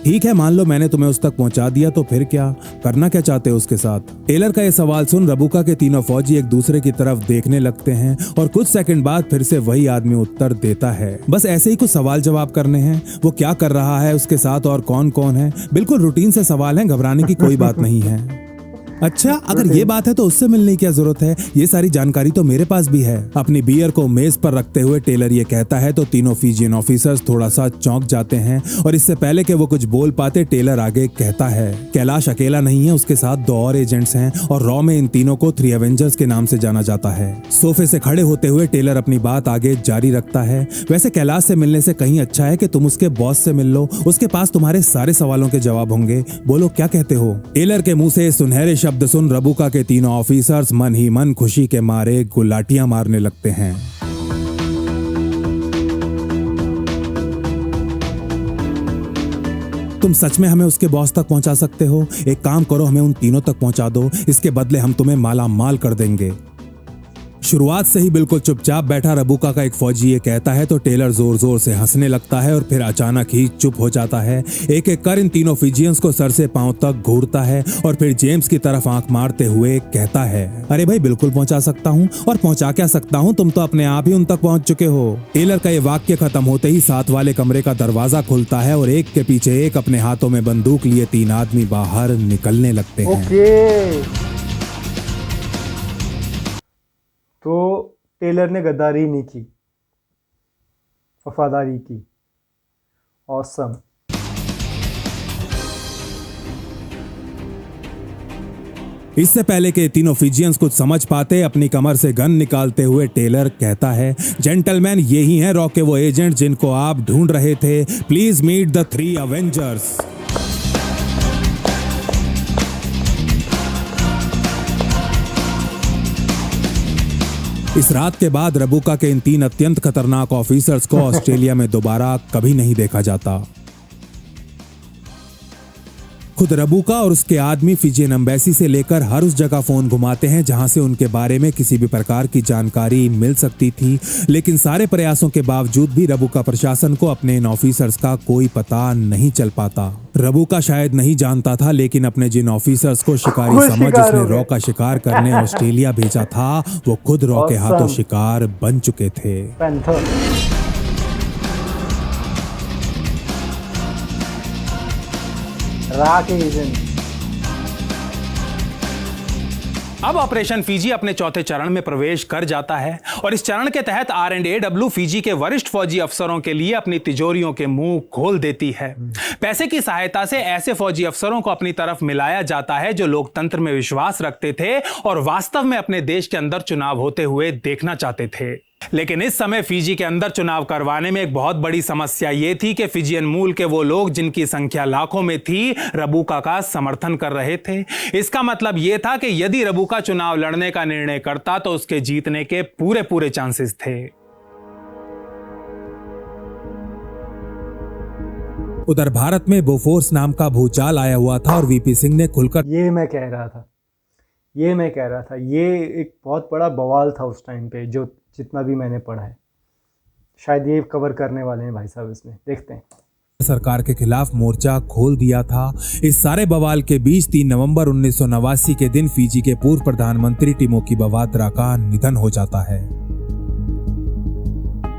ठीक है मान लो मैंने तुम्हें उस तक पहुंचा दिया तो फिर क्या, करना क्या चाहते हो उसके साथ। टेलर का ये सवाल सुन रबुका के तीनों फौजी एक दूसरे की तरफ देखने लगते हैं और कुछ सेकंड बाद फिर से वही आदमी उत्तर देता है, बस ऐसे ही कुछ सवाल जवाब करने हैं, वो क्या कर रहा है उसके साथ और कौन कौन है, बिल्कुल रूटीन से सवाल है, घबराने की कोई बात नहीं है। अच्छा, अगर ये बात है तो उससे मिलने की क्या जरूरत है, ये सारी जानकारी तो मेरे पास भी है। अपनी बियर को मेज पर रखते हुए टेलर ये कहता है तो तीनों फिजियन ऑफिसर्स थोड़ा सा चौंक जाते हैं और इससे पहले कि वो कुछ बोल पाते टेलर आगे कहता है, कैलाश अकेला नहीं है, उसके साथ 2 और एजेंट्स हैं और रॉ में इन तीनों को 3 एवेंजर्स के नाम से जाना जाता है। सोफे से खड़े होते हुए टेलर अपनी बात आगे जारी रखता है, वैसे कैलाश से मिलने से कहीं अच्छा है कि तुम उसके बॉस से मिल लो, उसके पास तुम्हारे सारे सवालों के जवाब होंगे, बोलो क्या कहते हो। टेलर के मुंह से सुनहरे शब्द सुन रबुका के तीनों ऑफिसर्स मन ही मन खुशी के मारे गुलाटियां मारने लगते हैं। तुम सच में हमें उसके बॉस तक पहुंचा सकते हो? एक काम करो, हमें उन तीनों तक पहुंचा दो, इसके बदले हम तुम्हें माला माल कर देंगे। शुरुआत से ही बिल्कुल चुपचाप बैठा रबुका का एक फौजी ये कहता है तो टेलर जोर जोर से हंसने लगता है और फिर अचानक ही चुप हो जाता है। एक एक कर इन तीनों फिजियंस को सर से पांव तक घूरता है और फिर जेम्स की तरफ आंख मारते हुए कहता है, अरे भाई बिल्कुल पहुंचा सकता हूं, और पहुंचा क्या सकता हूं, तुम तो अपने आप ही उन तक पहुंच चुके हो। टेलर का ये वाक्य खत्म होते ही साथ वाले कमरे का दरवाजा खुलता है और एक के पीछे एक अपने हाथों में बंदूक लिए 3 आदमी बाहर निकलने लगते हैं।
तो टेलर ने गद्दारी नहीं की, वफादारी की। ऑसम।
इससे पहले के तीनों फिजियंस कुछ समझ पाते अपनी कमर से गन निकालते हुए टेलर कहता है, जेंटलमैन यही हैं रॉ के वो एजेंट जिनको आप ढूंढ रहे थे, प्लीज मीट द 3 अवेंजर्स। इस रात के बाद रबुका के इन 3 अत्यंत खतरनाक ऑफिसर्स को ऑस्ट्रेलिया में दोबारा कभी नहीं देखा जाता। खुद रबुका और उसके आदमी फिजियन एम्बेसी से लेकर हर उस जगह फोन घुमाते हैं जहां से उनके बारे में किसी भी प्रकार की जानकारी मिल सकती थी, लेकिन सारे प्रयासों के बावजूद भी रबुका प्रशासन को अपने इन ऑफिसर्स का कोई पता नहीं चल पाता। रबुका शायद नहीं जानता था, लेकिन अपने जिन ऑफिसर्स को शिकारी समझ उसने रॉ का शिकार करने ऑस्ट्रेलिया भेजा था, वो खुद रॉ के हाथों शिकार बन चुके थे।
अब ऑपरेशन फीजी अपने चौथे चरण में प्रवेश कर जाता है और इस चरण के तहत R&AW फीजी के वरिष्ठ फौजी अफसरों के लिए अपनी तिजोरियों के मुंह खोल देती है। पैसे की सहायता से ऐसे फौजी अफसरों को अपनी तरफ मिलाया जाता है जो लोकतंत्र में विश्वास रखते थे और वास्तव में अपने देश के अंदर चुनाव होते हुए देखना चाहते थे। लेकिन इस समय फिजी के अंदर चुनाव करवाने में एक बहुत बड़ी समस्या यह थी कि फिजियन मूल के वो लोग जिनकी संख्या लाखों में थी, रबुका का समर्थन कर रहे थे। इसका मतलब यह था कि यदि रबुका चुनाव लड़ने का निर्णय करता तो उसके जीतने के पूरे चांसेस थे।
उधर भारत में बोफोर्स नाम का भूचाल आया हुआ था और वीपी सिंह ने खुलकर
ये मैं कह रहा था ये एक बहुत बड़ा बवाल था उस टाइम पे, जो जितना भी मैंने पढ़ा है। शायद ये कवर करने वाले हैं भाई साहब इसमें, देखते हैं।
सरकार के खिलाफ मोर्चा खोल दिया था। इस सारे बवाल के बीच 3 नवंबर 1989 के दिन फिजी के पूर्व प्रधानमंत्री टिमोकी बवाद्रा का निधन हो जाता है।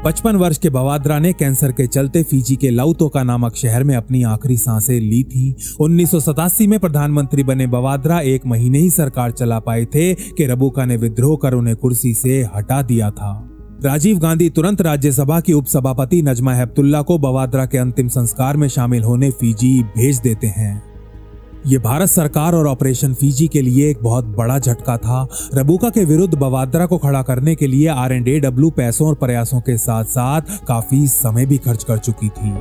55 वर्ष के बवाद्रा ने कैंसर के चलते फिजी के लाउतोका नामक शहर में अपनी आखिरी सांसें ली थी। 1987 में प्रधानमंत्री बने बवाद्रा 1 महीने ही सरकार चला पाए थे कि रबुका ने विद्रोह कर उन्हें कुर्सी से हटा दिया था। राजीव गांधी तुरंत राज्यसभा की उपसभापति नजमा हेपतुल्ला को बवाद्रा के अंतिम संस्कार में शामिल होने फिजी भेज देते हैं। ये भारत सरकार और ऑपरेशन फिजी के लिए एक बहुत बड़ा झटका था। रबुका के विरुद्ध बवाद्रा को खड़ा करने के लिए R&AW पैसों और प्रयासों के साथ साथ काफी समय भी खर्च कर चुकी थी।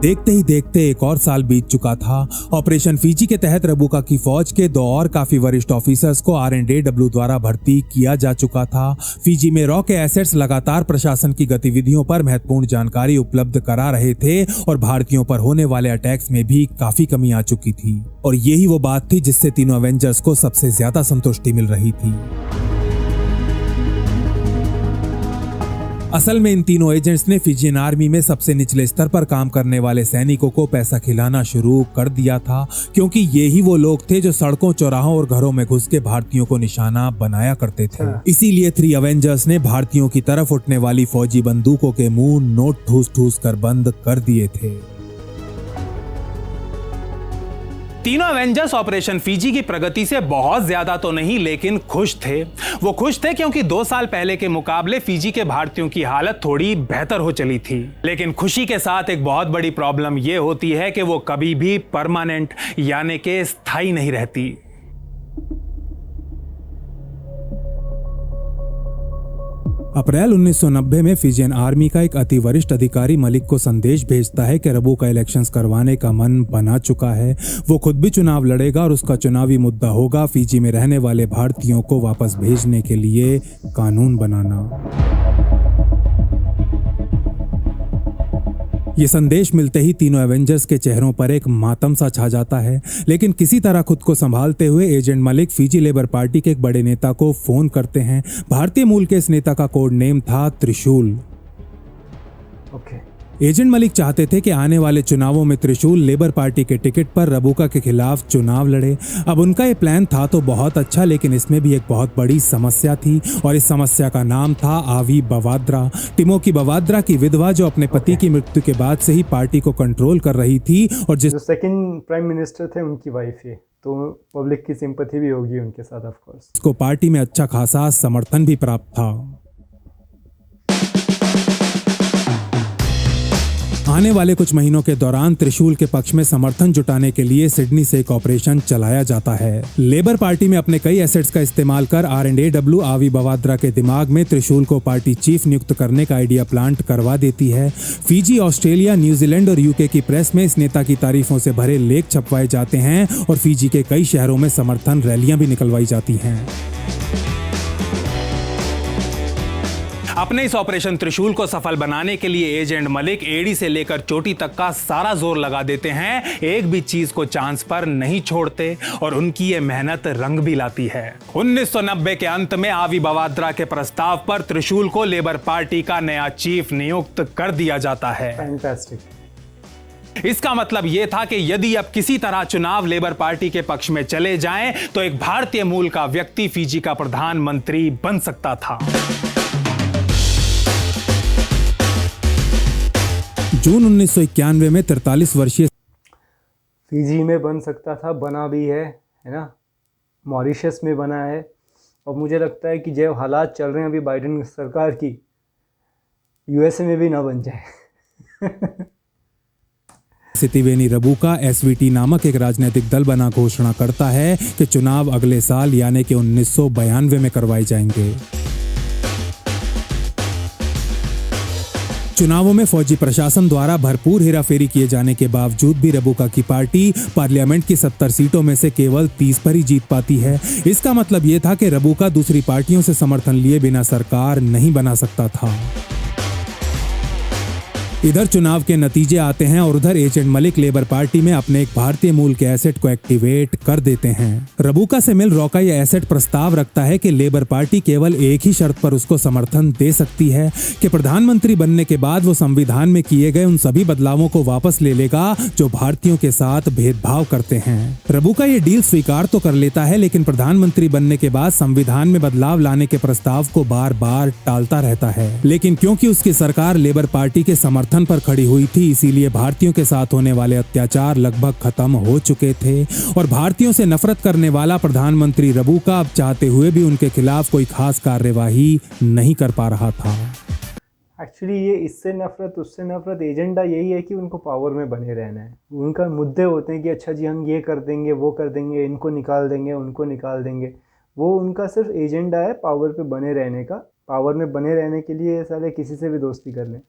देखते ही देखते एक और साल बीत चुका था। ऑपरेशन फीजी के तहत रबुका की फौज के 2 और काफी वरिष्ठ ऑफिसर्स को RNAW द्वारा भर्ती किया जा चुका था। फीजी में रॉ के एसेट्स लगातार प्रशासन की गतिविधियों पर महत्वपूर्ण जानकारी उपलब्ध करा रहे थे और भारतीयों पर होने वाले अटैक्स में भी काफी कमी आ चुकी थी। और यही वो बात थी जिससे तीनों एवेंजर्स को सबसे ज्यादा संतुष्टि मिल रही थी। असल में इन तीनों एजेंट्स ने फिजियन आर्मी में सबसे निचले स्तर पर काम करने वाले सैनिकों को पैसा खिलाना शुरू कर दिया था, क्योंकि ये ही वो लोग थे जो सड़कों, चौराहों और घरों में घुस के भारतीयों को निशाना बनाया करते थे। इसीलिए 3 एवेंजर्स ने भारतीयों की तरफ उठने वाली फौजी बंदूकों के मुंह नोट ठूस ठूस कर बंद कर दिए थे।
तीनों एवेंजर्स ऑपरेशन फीजी की प्रगति से बहुत ज्यादा तो नहीं, लेकिन खुश थे। वो खुश थे क्योंकि 2 साल पहले के मुकाबले फीजी के भारतीयों की हालत थोड़ी बेहतर हो चली थी। लेकिन खुशी के साथ एक बहुत बड़ी प्रॉब्लम ये होती है कि वो कभी भी परमानेंट यानी कि स्थायी नहीं रहती।
अप्रैल 1990 में फिजियन आर्मी का एक अति वरिष्ठ अधिकारी मलिक को संदेश भेजता है कि रबुका इलेक्शंस करवाने का मन बना चुका है। वो खुद भी चुनाव लड़ेगा और उसका चुनावी मुद्दा होगा फीजी में रहने वाले भारतीयों को वापस भेजने के लिए कानून बनाना। ये संदेश मिलते ही तीनों एवेंजर्स के चेहरों पर एक मातम सा छा जाता है, लेकिन किसी तरह खुद को संभालते हुए agent Malik Fiji labour party के एक बड़े नेता को फोन करते हैं। भारतीय मूल के इस नेता का कोड नेम था त्रिशूल। एजेंट मलिक चाहते थे कि आने वाले चुनावों में त्रिशूल लेबर पार्टी के टिकट पर रबुका के खिलाफ चुनाव लड़े। अब उनका ये प्लान था तो बहुत अच्छा, लेकिन इसमें भी एक बहुत बड़ी समस्या थी और इस समस्या का नाम था आवी बवाद्रा। टिमोकी बवाद्रा की विधवा, जो अपने पति की मृत्यु के बाद से ही पार्टी को कंट्रोल कर रही थी और
जो सेकंड प्राइम मिनिस्टर थे उनकी वाइफ है, तो पब्लिक की सिंपैथी भी होगी उनके साथ ऑफ कोर्स।
उसको पार्टी में अच्छा खासा समर्थन भी प्राप्त था। आने वाले कुछ महीनों के दौरान त्रिशूल के पक्ष में समर्थन जुटाने के लिए सिडनी से एक ऑपरेशन चलाया जाता है। लेबर पार्टी में अपने कई एसेट्स का इस्तेमाल कर RNAW आवी बवाद्रा के दिमाग में त्रिशूल को पार्टी चीफ नियुक्त करने का आइडिया प्लांट करवा देती है। फीजी, ऑस्ट्रेलिया, न्यूजीलैंड और UK की प्रेस में इस नेता की तारीफों से भरे लेख छपवाए जाते हैं और फीजी के कई शहरों में समर्थन रैलियां भी निकलवाई जाती हैं।
अपने इस ऑपरेशन त्रिशूल को सफल बनाने के लिए एजेंट मलिक एड़ी से लेकर चोटी तक का सारा जोर लगा देते हैं, एक भी चीज को चांस पर नहीं छोड़ते और उनकी ये मेहनत रंग भी लाती है। 1990 के अंत में आवी बवाद्रा के प्रस्ताव पर त्रिशूल को लेबर पार्टी का नया चीफ नियुक्त कर दिया जाता है।
फैंटास्टिक।
इसका मतलब यह था कि यदि अब किसी तरह चुनाव लेबर पार्टी के पक्ष में चले जाएं, तो एक भारतीय मूल का व्यक्ति फीजी का प्रधानमंत्री बन सकता था।
जून 1991 में 43 वर्षीय
फीजी में बन सकता था, बना भी है ना, मॉरिशस में बना है। और मुझे लगता है कि जो हालात चल रहे हैं अभी बाइडेन सरकार की, USA में भी ना बन जाए।
सितिवेनी रबुका SVT नामक एक राजनीतिक दल बना घोषणा करता है कि चुनाव अगले साल यानी कि 1992 में करवाए जाएंगे। चुनावों में फौजी प्रशासन द्वारा भरपूर हेराफेरी किए जाने के बावजूद भी रबुका की पार्टी पार्लियामेंट की 70 सीटों में से केवल 30 पर ही जीत पाती है। इसका मतलब यह था कि रबुका दूसरी पार्टियों से समर्थन लिए बिना सरकार नहीं बना सकता था। इधर चुनाव के नतीजे आते हैं और उधर एजेंट मलिक लेबर पार्टी में अपने एक भारतीय मूल के एसेट को एक्टिवेट कर देते हैं। रबुका से मिल रॉ का यह एसेट प्रस्ताव रखता है कि लेबर पार्टी केवल एक ही शर्त पर उसको समर्थन दे सकती है कि प्रधानमंत्री बनने के बाद वो संविधान में किए गए उन सभी बदलावों को वापस ले लेगा जो भारतीयों के साथ भेदभाव करते हैं। रबुका ये डील स्वीकार तो कर लेता है, लेकिन प्रधानमंत्री बनने के बाद संविधान में बदलाव लाने के प्रस्ताव को बार बार टालता रहता है। लेकिन क्योंकि उसकी सरकार लेबर पार्टी के समर्थन पर खड़ी हुई थी, इसीलिए भारतीयों के साथ होने वाले अत्याचार लगभग खत्म हो चुके थे और भारतीयों से नफरत करने वाला प्रधानमंत्री रबुका अब चाहते हुए भी उनके खिलाफ कोई खास कार्यवाही नहीं कर पा रहा था।
एक्चुअली ये इससे नफरत उससे नफरत एजेंडा यही है कि उनको पावर में बने रहना है। उनका मुद्दे होते हैं कि अच्छा जी हम ये कर देंगे, वो कर देंगे, इनको निकाल देंगे, उनको निकाल देंगे। वो उनका सिर्फ एजेंडा है पावर पे बने रहने का। पावर में बने रहने के लिए साले किसी से भी दोस्ती कर लें।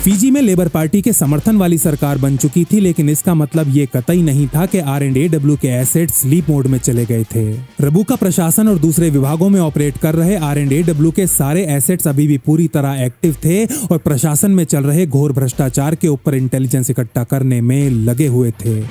फिजी में लेबर पार्टी के समर्थन वाली सरकार बन चुकी थी, लेकिन इसका मतलब ये कतई नहीं था कि R&AW के एसेट स्लीप मोड में चले गए थे। रबुका प्रशासन और दूसरे विभागों में ऑपरेट कर रहे R&AW के सारे एसेट्स अभी भी पूरी तरह एक्टिव थे और प्रशासन में चल रहे घोर भ्रष्टाचार के ऊपर इंटेलिजेंस इकट्ठा करने में लगे हुए थे।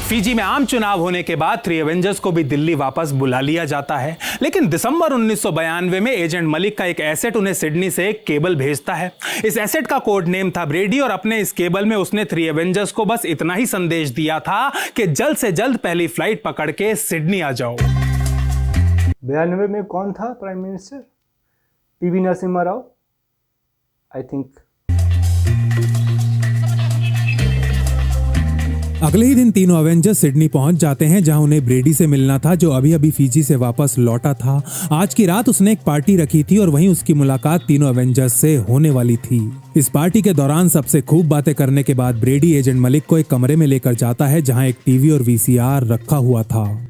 फिजी में आम चुनाव होने के बाद थ्री एवेंजर्स को भी दिल्ली वापस बुला लिया जाता है, लेकिन दिसंबर 1992 में एजेंट मलिक का एक एसेट उन्हें सिडनी से एक केबल भेजता है। इस एसेट का कोड नेम था ब्रेडी और अपने इस केबल में उसने थ्री एवेंजर्स को बस इतना ही संदेश दिया था कि जल्द से जल्द पहली फ्लाइट पकड़ के सिडनी आ जाओ।
92 में कौन था prime minister? PV Narasimha Rao, I think.
अगले ही दिन तीनों अवेंजर्स सिडनी पहुंच जाते हैं, जहां उन्हें ब्रेडी से मिलना था, जो अभी अभी फिजी से वापस लौटा था। आज की रात उसने एक पार्टी रखी थी और वहीं उसकी मुलाकात तीनों अवेंजर्स से होने वाली थी। इस पार्टी के दौरान सबसे खूब बातें करने के बाद ब्रेडी एजेंट मलिक को एक कमरे में लेकर जाता है, जहां एक टीवी और वीसीआर रखा हुआ था।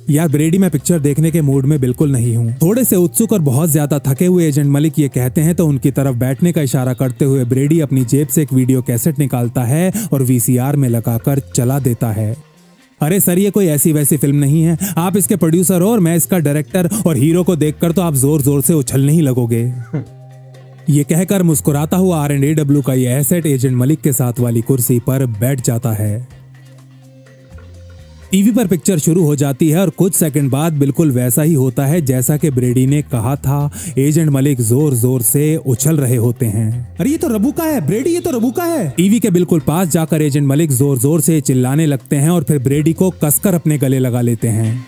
यार ब्रेडी, मैं पिक्चर देखने के मूड में बिल्कुल नहीं हूँ। थोड़े से उत्सुक और बहुत ज्यादा थके हुए एजेंट मलिक ये कहते हैं तो उनकी तरफ बैठने का इशारा करते हुए ब्रेडी अपनी जेब से एक वीडियो कैसेट निकालता है और वीसीआर में लगाकर चला देता है। अरे सर, ये कोई ऐसी वैसी फिल्म नहीं है, आप इसके प्रोड्यूसर हो और मैं इसका डायरेक्टर, और हीरो को देखकर तो आप जोर जोर से उछलने ही लगोगे। ये कहकर मुस्कुराता हुआ R&AW का ये एसेट एजेंट मलिक के साथ वाली कुर्सी पर बैठ जाता है। टीवी पर पिक्चर शुरू हो जाती है और कुछ सेकंड बाद बिल्कुल वैसा ही होता है जैसा कि ब्रेडी ने कहा था। एजेंट मलिक जोर जोर से उछल रहे होते हैं। अरे ये तो रबुका है ब्रेडी, ये तो रबुका है। टीवी के बिल्कुल पास जाकर एजेंट मलिक जोर जोर से चिल्लाने लगते हैं और फिर ब्रेडी को कसकर अपने गले लगा लेते हैं।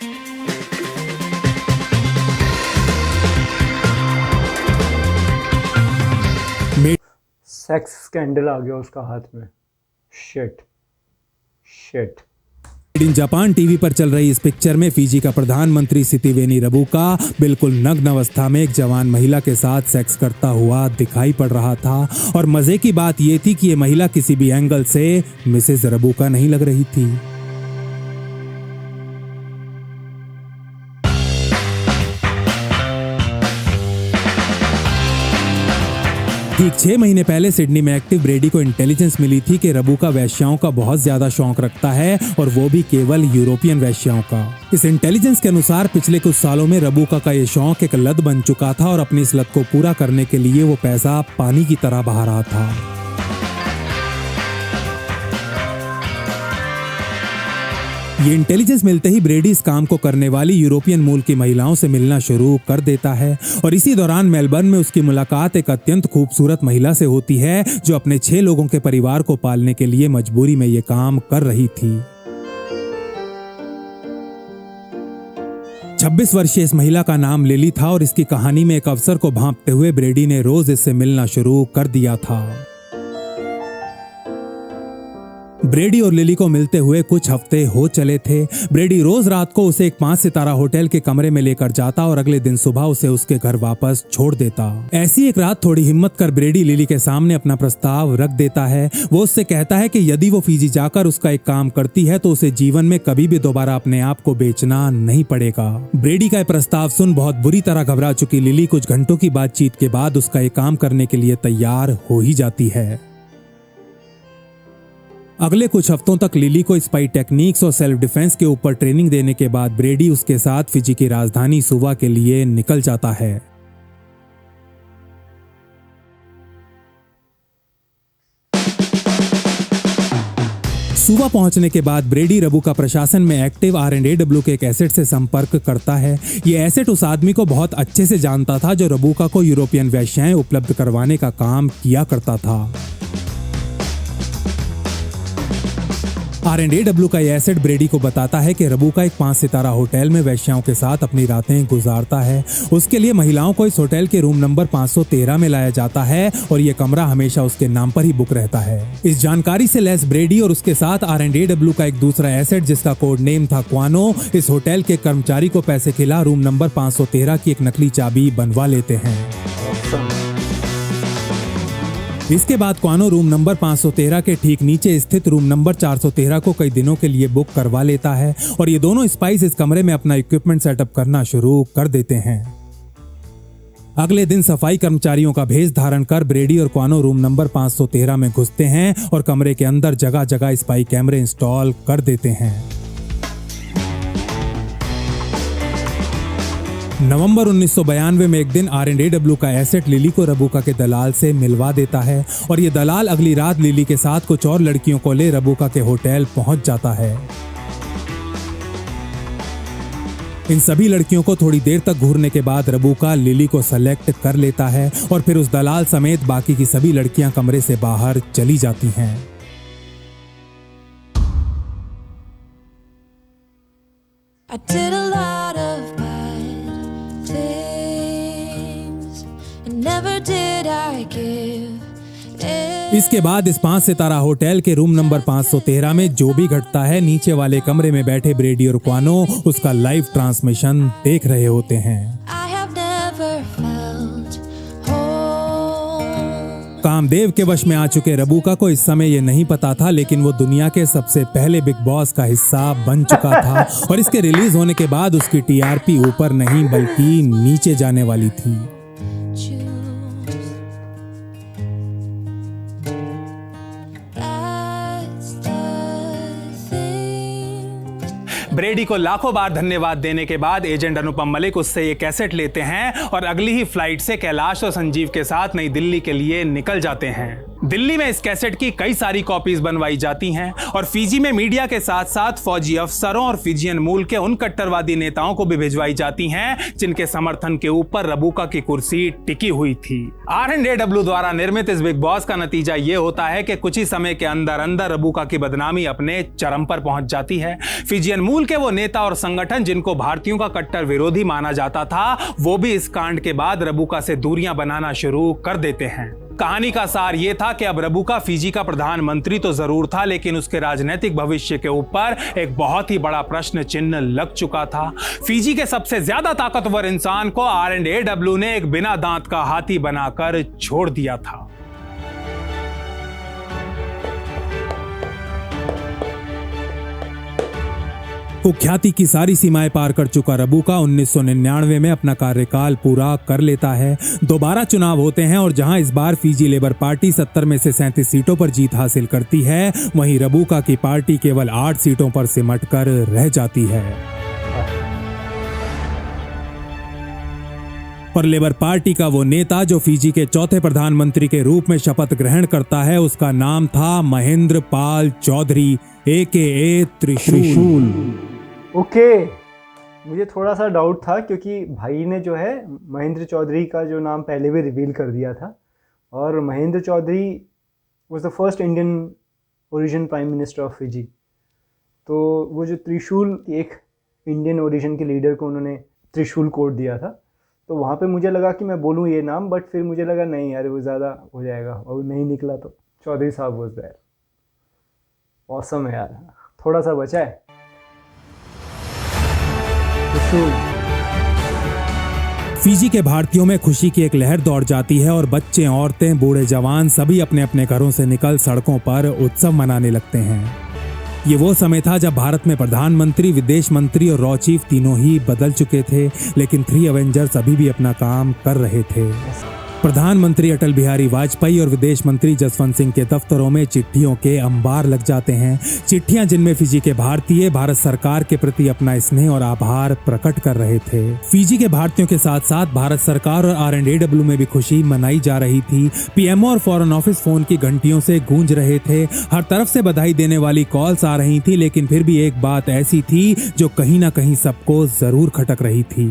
सेक्स स्कैंडल आ गया उसका हाथ में। शिट।
जापान टीवी पर चल रही इस पिक्चर में फिजी का प्रधानमंत्री सितिवेनी रबुका बिल्कुल नग्न अवस्था में एक जवान महिला के साथ सेक्स करता हुआ दिखाई पड़ रहा था। और मजे की बात यह थी कि यह महिला किसी भी एंगल से मिसेज रबुका नहीं लग रही थी। ठीक 6 महीने पहले सिडनी में एक्टिव ब्रेडी को इंटेलिजेंस मिली थी कि रबुका वैश्याओं का बहुत ज्यादा शौक रखता है और वो भी केवल यूरोपियन वैश्याओं का। इस इंटेलिजेंस के अनुसार पिछले कुछ सालों में रबुका का ये शौक एक लत बन चुका था और अपनी इस लत को पूरा करने के लिए वो पैसा पानी की तरह बहा रहा था। ये इंटेलिजेंस मिलते ही ब्रेडी इस काम को करने वाली यूरोपियन मूल की महिलाओं से मिलना शुरू कर देता है और इसी दौरान मेलबर्न में उसकी मुलाकात एक अत्यंत खूबसूरत महिला से होती है, जो अपने 6 लोगों के परिवार को पालने के लिए मजबूरी में ये काम कर रही थी। 26 वर्षीय इस महिला का नाम लिली था और इसकी कहानी में एक अवसर को भांपते हुए ब्रेडी ने रोज इससे मिलना शुरू कर दिया था। ब्रेडी और लिली को मिलते हुए कुछ हफ्ते हो चले थे। ब्रेडी रोज रात को उसे एक 5 सितारा होटल के कमरे में लेकर जाता और अगले दिन सुबह उसे उसके घर वापस छोड़ देता। ऐसी एक रात थोड़ी हिम्मत कर ब्रेडी लिली के सामने अपना प्रस्ताव रख देता है। वो उससे कहता है कि यदि वो फिजी जाकर उसका एक काम करती है तो उसे जीवन में कभी भी दोबारा अपने आप को बेचना नहीं पड़ेगा। ब्रेडी का प्रस्ताव सुन बहुत बुरी तरह घबरा चुकी लिली कुछ घंटों की बातचीत के बाद उसका एक काम करने के लिए तैयार हो ही जाती है। अगले कुछ हफ्तों तक लिली को स्पाई टेक्निक्स और सेल्फ डिफेंस के ऊपर ट्रेनिंग देने के बाद ब्रेडी उसके साथ फिजी की राजधानी सुवा के लिए निकल जाता है। सुवा पहुंचने के बाद ब्रेडी रबुका प्रशासन में एक्टिव R&AW के एक एसेट से संपर्क करता है। यह एसेट उस आदमी को बहुत अच्छे से जानता था जो रबुका को यूरोपियन वेश्याएं उपलब्ध करवाने का काम किया करता था। R&AW का यह एसेट ब्रेडी को बताता है कि रबुका एक 5 सितारा होटल में वेश्याओं के साथ अपनी रातें गुजारता है। उसके लिए महिलाओं को इस होटल के रूम नंबर 513 में लाया जाता है और यह कमरा हमेशा उसके नाम पर ही बुक रहता है। इस जानकारी से लैस ब्रेडी और उसके साथ R&AW का एक दूसरा एसेट जिसका कोड नेम था क्वानो, इस होटल के कर्मचारी को पैसे खिला रूम नंबर 513 की एक नकली चाबी बनवा लेते हैं। इसके बाद क्वानो रूम नंबर 513 के ठीक नीचे स्थित रूम नंबर 413 को कई दिनों के लिए बुक करवा लेता है और ये दोनों स्पाइस इस कमरे में अपना इक्विपमेंट सेटअप करना शुरू कर देते हैं। अगले दिन सफाई कर्मचारियों का भेष धारण कर ब्रेडी और क्वानो रूम नंबर 513 में घुसते हैं और कमरे के अंदर जगह जगह स्पाई कैमरे इंस्टॉल कर देते हैं। नवंबर 1992 में एक दिन R&AW का एसेट लिली को रबुका के दलाल से मिलवा देता है और ये दलाल अगली रात लिली के साथ कुछ और लड़कियों को ले रबुका के होटल पहुंच जाता है। इन सभी लड़कियों को थोड़ी देर तक घूरने के बाद रबुका लिली को सेलेक्ट कर लेता है और फिर उस दलाल समेत बाकी की सभी लड़कियां कमरे से बाहर चली जाती हैं।
I did a lot of bad things, and never did I give in.
इसके बाद इस 5 सितारा होटल के रूम नंबर 513 में जो भी घटता है, नीचे वाले कमरे में बैठे ब्रेडी और क्वानो उसका लाइव ट्रांसमिशन देख रहे होते हैं।
I have never felt home.
Kamadeva के वश में आ चुके रबुका को इस समय ये नहीं पता था, लेकिन वो दुनिया के सबसे पहले बिग बॉस का हिस्सा बन चुका था और इसके रिलीज होने के बाद उसकी टीआरपी ऊपर नहीं बल्कि नीचे जाने वाली थी।
Choose. That's the thing.
ब्रेडी को लाखों बार धन्यवाद देने के बाद एजेंट अनुपम मलिक उससे ये कैसेट लेते हैं और अगली ही फ्लाइट से कैलाश और संजीव के साथ नई दिल्ली के लिए निकल जाते हैं। दिल्ली में इस कैसेट की कई सारी कॉपीज बनवाई जाती हैं और फिजी में मीडिया के साथ साथ फौजी अफसरों और फिजियन मूल के उन कट्टरवादी नेताओं को भी भिजवाई जाती हैं जिनके समर्थन के ऊपर रबुका की कुर्सी टिकी हुई थी। R&AW द्वारा निर्मित इस बिग बॉस का नतीजा ये होता है कि कुछ ही समय के अंदर अंदर रबुका की बदनामी अपने चरम पर पहुंच जाती है। फिजियन मूल के वो नेता और संगठन जिनको भारतीयों का कट्टर विरोधी माना जाता था, वो भी इस कांड के बाद रबुका से दूरियां बनाना शुरू कर देते हैं। कहानी का सार यह था कि अब रबुका फिजी का प्रधानमंत्री तो जरूर था, लेकिन उसके राजनीतिक भविष्य के ऊपर एक बहुत ही बड़ा प्रश्न चिन्ह लग चुका था। फिजी के सबसे ज्यादा ताकतवर इंसान को R&AW ने एक बिना दांत का हाथी बनाकर छोड़ दिया था।
कुख्याति की सारी सीमाएं पार कर चुका रबुका 1999 में अपना कार्यकाल पूरा कर लेता है। दोबारा चुनाव होते हैं और जहां इस बार फिजी लेबर पार्टी 70 में से 37 सीटों पर जीत हासिल करती है, वहीं रबुका की पार्टी केवल 8 सीटों पर सिमट कर रह जाती है। पर लेबर पार्टी का वो नेता जो फिजी के चौथे प्रधानमंत्री के रूप में शपथ ग्रहण करता है, उसका नाम था महेंद्र पाल चौधरी AKA त्रिशूल।
ओके, मुझे थोड़ा सा डाउट था क्योंकि भाई ने जो है महेंद्र चौधरी का जो नाम पहले भी रिवील कर दिया था और Mahendra Chaudhary was the first Indian origin prime minister of Fiji. तो वो जो त्रिशूल, एक इंडियन ओरिजिन के लीडर को उन्होंने त्रिशूल कोड दिया था, तो वहाँ पे मुझे लगा कि मैं बोलूँ ये नाम, बट फिर मुझे लगा नहीं यार वो ज़्यादा हो जाएगा और नहीं निकला, तो चौधरी साहब वाज देयर। ऑसम है यार, थोड़ा सा बचा है।
फिजी के भारतीयों में खुशी की एक लहर दौड़ जाती है और बच्चे, औरतें, बूढ़े, जवान सभी अपने अपने घरों से निकल सड़कों पर उत्सव मनाने लगते हैं। ये वो समय था जब भारत में प्रधानमंत्री, विदेश मंत्री और रॉ चीफ तीनों ही बदल चुके थे, लेकिन 3 अवेंजर्स अभी भी अपना काम कर रहे थे। प्रधानमंत्री अटल बिहारी वाजपेयी और विदेश मंत्री जसवंत सिंह के दफ्तरों में चिट्ठियों के अंबार लग जाते हैं। चिट्ठियां जिनमें फिजी के भारतीय भारत सरकार के प्रति अपना स्नेह और आभार प्रकट कर रहे थे। फिजी के भारतीयों के साथ साथ भारत सरकार और R&AW में भी खुशी मनाई जा रही थी। पीएमओ और फॉरेन ऑफिस फोन की घंटियों से गूंज रहे थे। हर तरफ से बधाई देने वाली कॉल्स आ रही थी, लेकिन फिर भी एक बात ऐसी थी जो कहीं ना कहीं सबको जरूर खटक रही थी।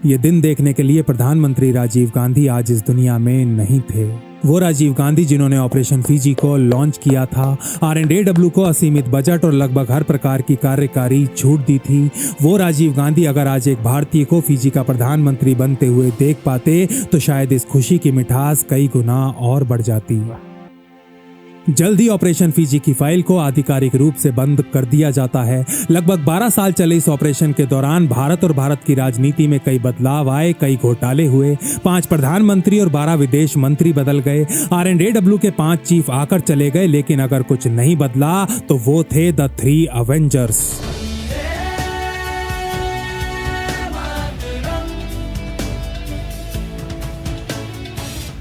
ये दिन देखने के लिए प्रधानमंत्री राजीव गांधी आज इस दुनिया में नहीं थे। वो राजीव गांधी जिन्होंने ऑपरेशन फिजी को लॉन्च किया था, R&AW को असीमित बजट और लगभग हर प्रकार की कार्यकारी छूट दी थी। वो राजीव गांधी अगर आज एक भारतीय को फिजी का प्रधानमंत्री बनते हुए देख पाते तो शायद इस खुशी की मिठास कई गुना और बढ़ जाती। जल्द ही ऑपरेशन फिजी की फाइल को आधिकारिक रूप से बंद कर दिया जाता है। लगभग 12 साल चले इस ऑपरेशन के दौरान भारत और भारत की राजनीति में कई बदलाव आए, कई घोटाले हुए, 5 प्रधानमंत्री और 12 विदेश मंत्री बदल गए, RNAW के 5 चीफ आकर चले गए, लेकिन अगर कुछ नहीं बदला तो वो थे द 3 अवेंजर्स।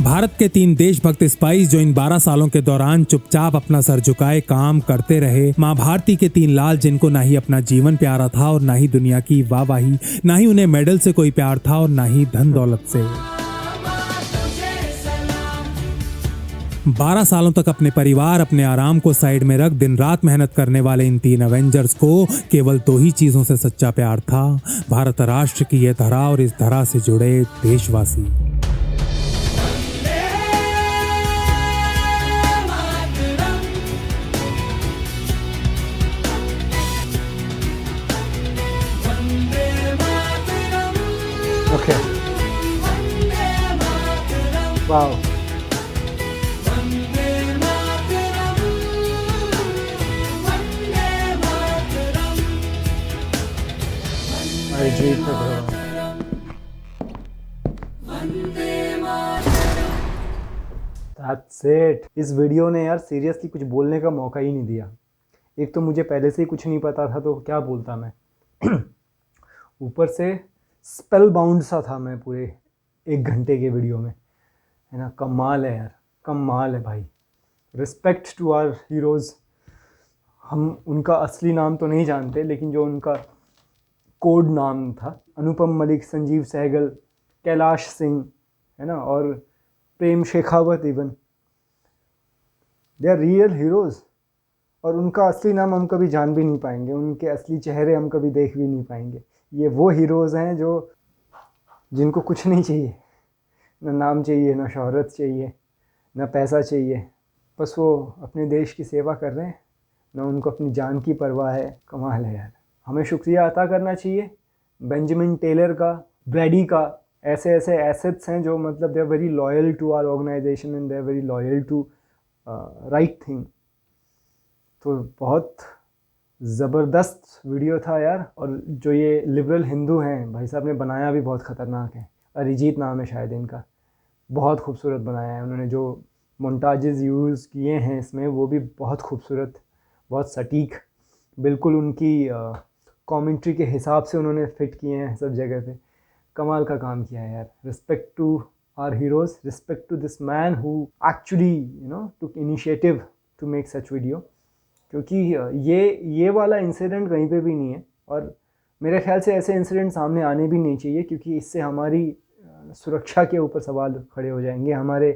भारत के 3 देशभक्त सिपाही जो इन 12 सालों के दौरान चुपचाप अपना सर झुकाए काम करते रहे। मां भारती के 3 लाल जिनको ना ही अपना जीवन प्यारा था और ना ही दुनिया की वाहवाही, ना ही उन्हें मेडल से कोई प्यार था और ना ही धन दौलत से। 12 सालों तक अपने परिवार, अपने आराम को साइड में रख दिन रात मेहनत करने वाले इन 3 अवेंजर्स को केवल 2 ही चीजों से सच्चा प्यार था, भारत राष्ट्र की यह धरा और इस धरा से जुड़े देशवासी।
Okay. Wow. Arijit That's it. इस वीडियो ने यार सीरियसली कुछ बोलने का मौका ही नहीं दिया। एक तो मुझे पहले से ही कुछ नहीं पता था, तो क्या बोलता मैं। ऊपर से स्पेल बाउंड सा था मैं पूरे 1 घंटे के वीडियो में, है ना। कमाल है यार, कमाल है भाई। Respect to our heroes. हम उनका असली नाम तो नहीं जानते, लेकिन जो उनका कोड नाम था, अनुपम मलिक, संजीव सहगल, कैलाश सिंह, है ना, और Prem Shekhawat, even they are real heroes. और उनका असली नाम हम कभी जान भी नहीं पाएंगे, उनके असली चेहरे हम कभी देख भी नहीं पाएंगे। ये वो हीरोज़ हैं जो जिनको कुछ नहीं चाहिए, ना नाम चाहिए, ना शोहरत चाहिए, ना पैसा चाहिए, बस वो अपने देश की सेवा कर रहे हैं, ना उनको अपनी जान की परवाह है। कमाल है यार। हमें शुक्रिया अदा करना चाहिए बेंजामिन टेलर का, ब्रैडी का। ऐसे ऐसे एसेट्स हैं जो मतलब they are very loyal to our organisation and they are very loyal to right thing. तो बहुत ज़बरदस्त वीडियो था यार। और जो ये लिबरल हिंदू हैं, भाई साहब ने बनाया भी बहुत ख़तरनाक है। अरिजीत नाम है शायद इनका। बहुत खूबसूरत बनाया है उन्होंने। जो मोन्टाजेस यूज़ किए हैं इसमें, वो भी बहुत खूबसूरत, बहुत सटीक, बिल्कुल उनकी कमेंट्री के हिसाब से उन्होंने फिट किए हैं सब जगह पे। कमाल का काम किया है यार। Respect to our heroes, respect to this man who actually took initiative to make such video. क्योंकि ये वाला इंसिडेंट कहीं पे भी नहीं है, और मेरे ख्याल से ऐसे इंसिडेंट सामने आने भी नहीं चाहिए, क्योंकि इससे हमारी सुरक्षा के ऊपर सवाल खड़े हो जाएंगे। हमारे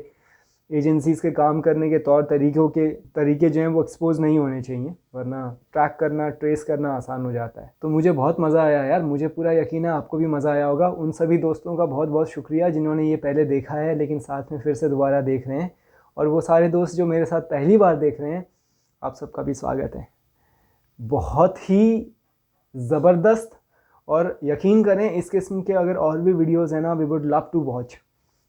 एजेंसीज़ के काम करने के तरीके जो हैं वो एक्सपोज नहीं होने चाहिए, वरना ट्रैक करना, ट्रेस करना आसान हो जाता है। तो मुझे बहुत मज़ा आया यार। मुझे पूरा यकीन है आपको भी मज़ा आया होगा। उन सभी दोस्तों का बहुत बहुत शुक्रिया जिन्होंने ये पहले देखा है, लेकिन साथ में फिर से दोबारा देख रहे हैं। और वो सारे दोस्त जो मेरे साथ पहली बार देख रहे हैं, आप सबका भी स्वागत है। बहुत ही ज़बरदस्त। और यकीन करें, इस किस्म के अगर और भी वीडियोज़ हैं ना, we would love to watch.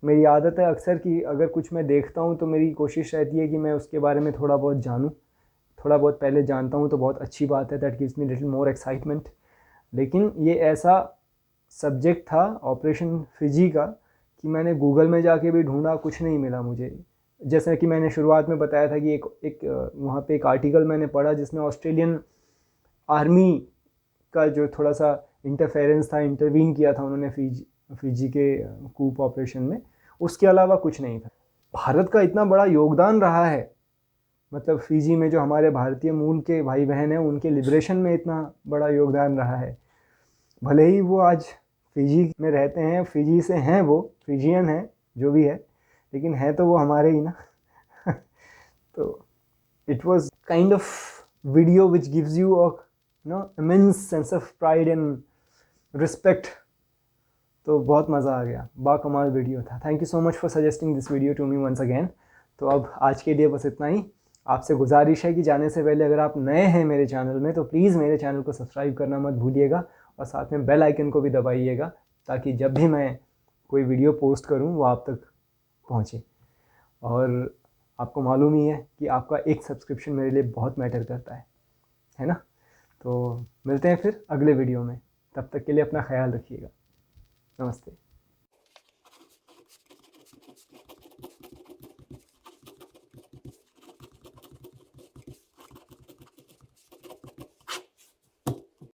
मेरी आदत है अक्सर कि अगर कुछ मैं देखता हूँ तो मेरी कोशिश रहती है कि मैं उसके बारे में थोड़ा बहुत जानूँ। थोड़ा बहुत पहले जानता हूँ तो बहुत अच्छी बात है, that gives me little more excitement. लेकिन ये ऐसा सब्जेक्ट था ऑपरेशन फिजी का कि मैंने गूगल में जाके भी ढूंढा, कुछ नहीं मिला मुझे। जैसा कि मैंने शुरुआत में बताया था कि एक वहाँ पे एक आर्टिकल मैंने पढ़ा जिसमें ऑस्ट्रेलियन आर्मी का जो थोड़ा सा इंटरफेरेंस था, इंटरवीन किया था उन्होंने फिजी के कूप ऑपरेशन में। उसके अलावा कुछ नहीं था। भारत का इतना बड़ा योगदान रहा है, मतलब फिजी में जो हमारे भारतीय मूल के भाई बहन हैं उनके लिबरेशन में इतना बड़ा योगदान रहा है। भले ही वो आज फिजी में रहते हैं, फिजी से हैं, वो फिजियन हैं, जो भी है, लेकिन है तो वो हमारे ही ना। तो it was kind of video which gives you a immense sense of pride and respect. तो बहुत मज़ा आ गया, बाकमाल वीडियो था। Thank you so much for suggesting this video to me once again. तो अब आज के लिए बस इतना ही। आपसे गुजारिश है कि जाने से पहले अगर आप नए हैं मेरे चैनल में तो प्लीज़ मेरे चैनल को सब्सक्राइब करना मत भूलिएगा, और साथ में बेल आइकन को भी दबाइएगा, ताकि जब भी मैं कोई वीडियो पोस्ट करूं वो आप तक पहुंचे। और आपको मालूम ही है कि आपका एक सब्सक्रिप्शन मेरे लिए बहुत मैटर करता है ना। तो मिलते हैं फिर अगले वीडियो में, तब तक के लिए अपना ख्याल रखिएगा। नमस्ते।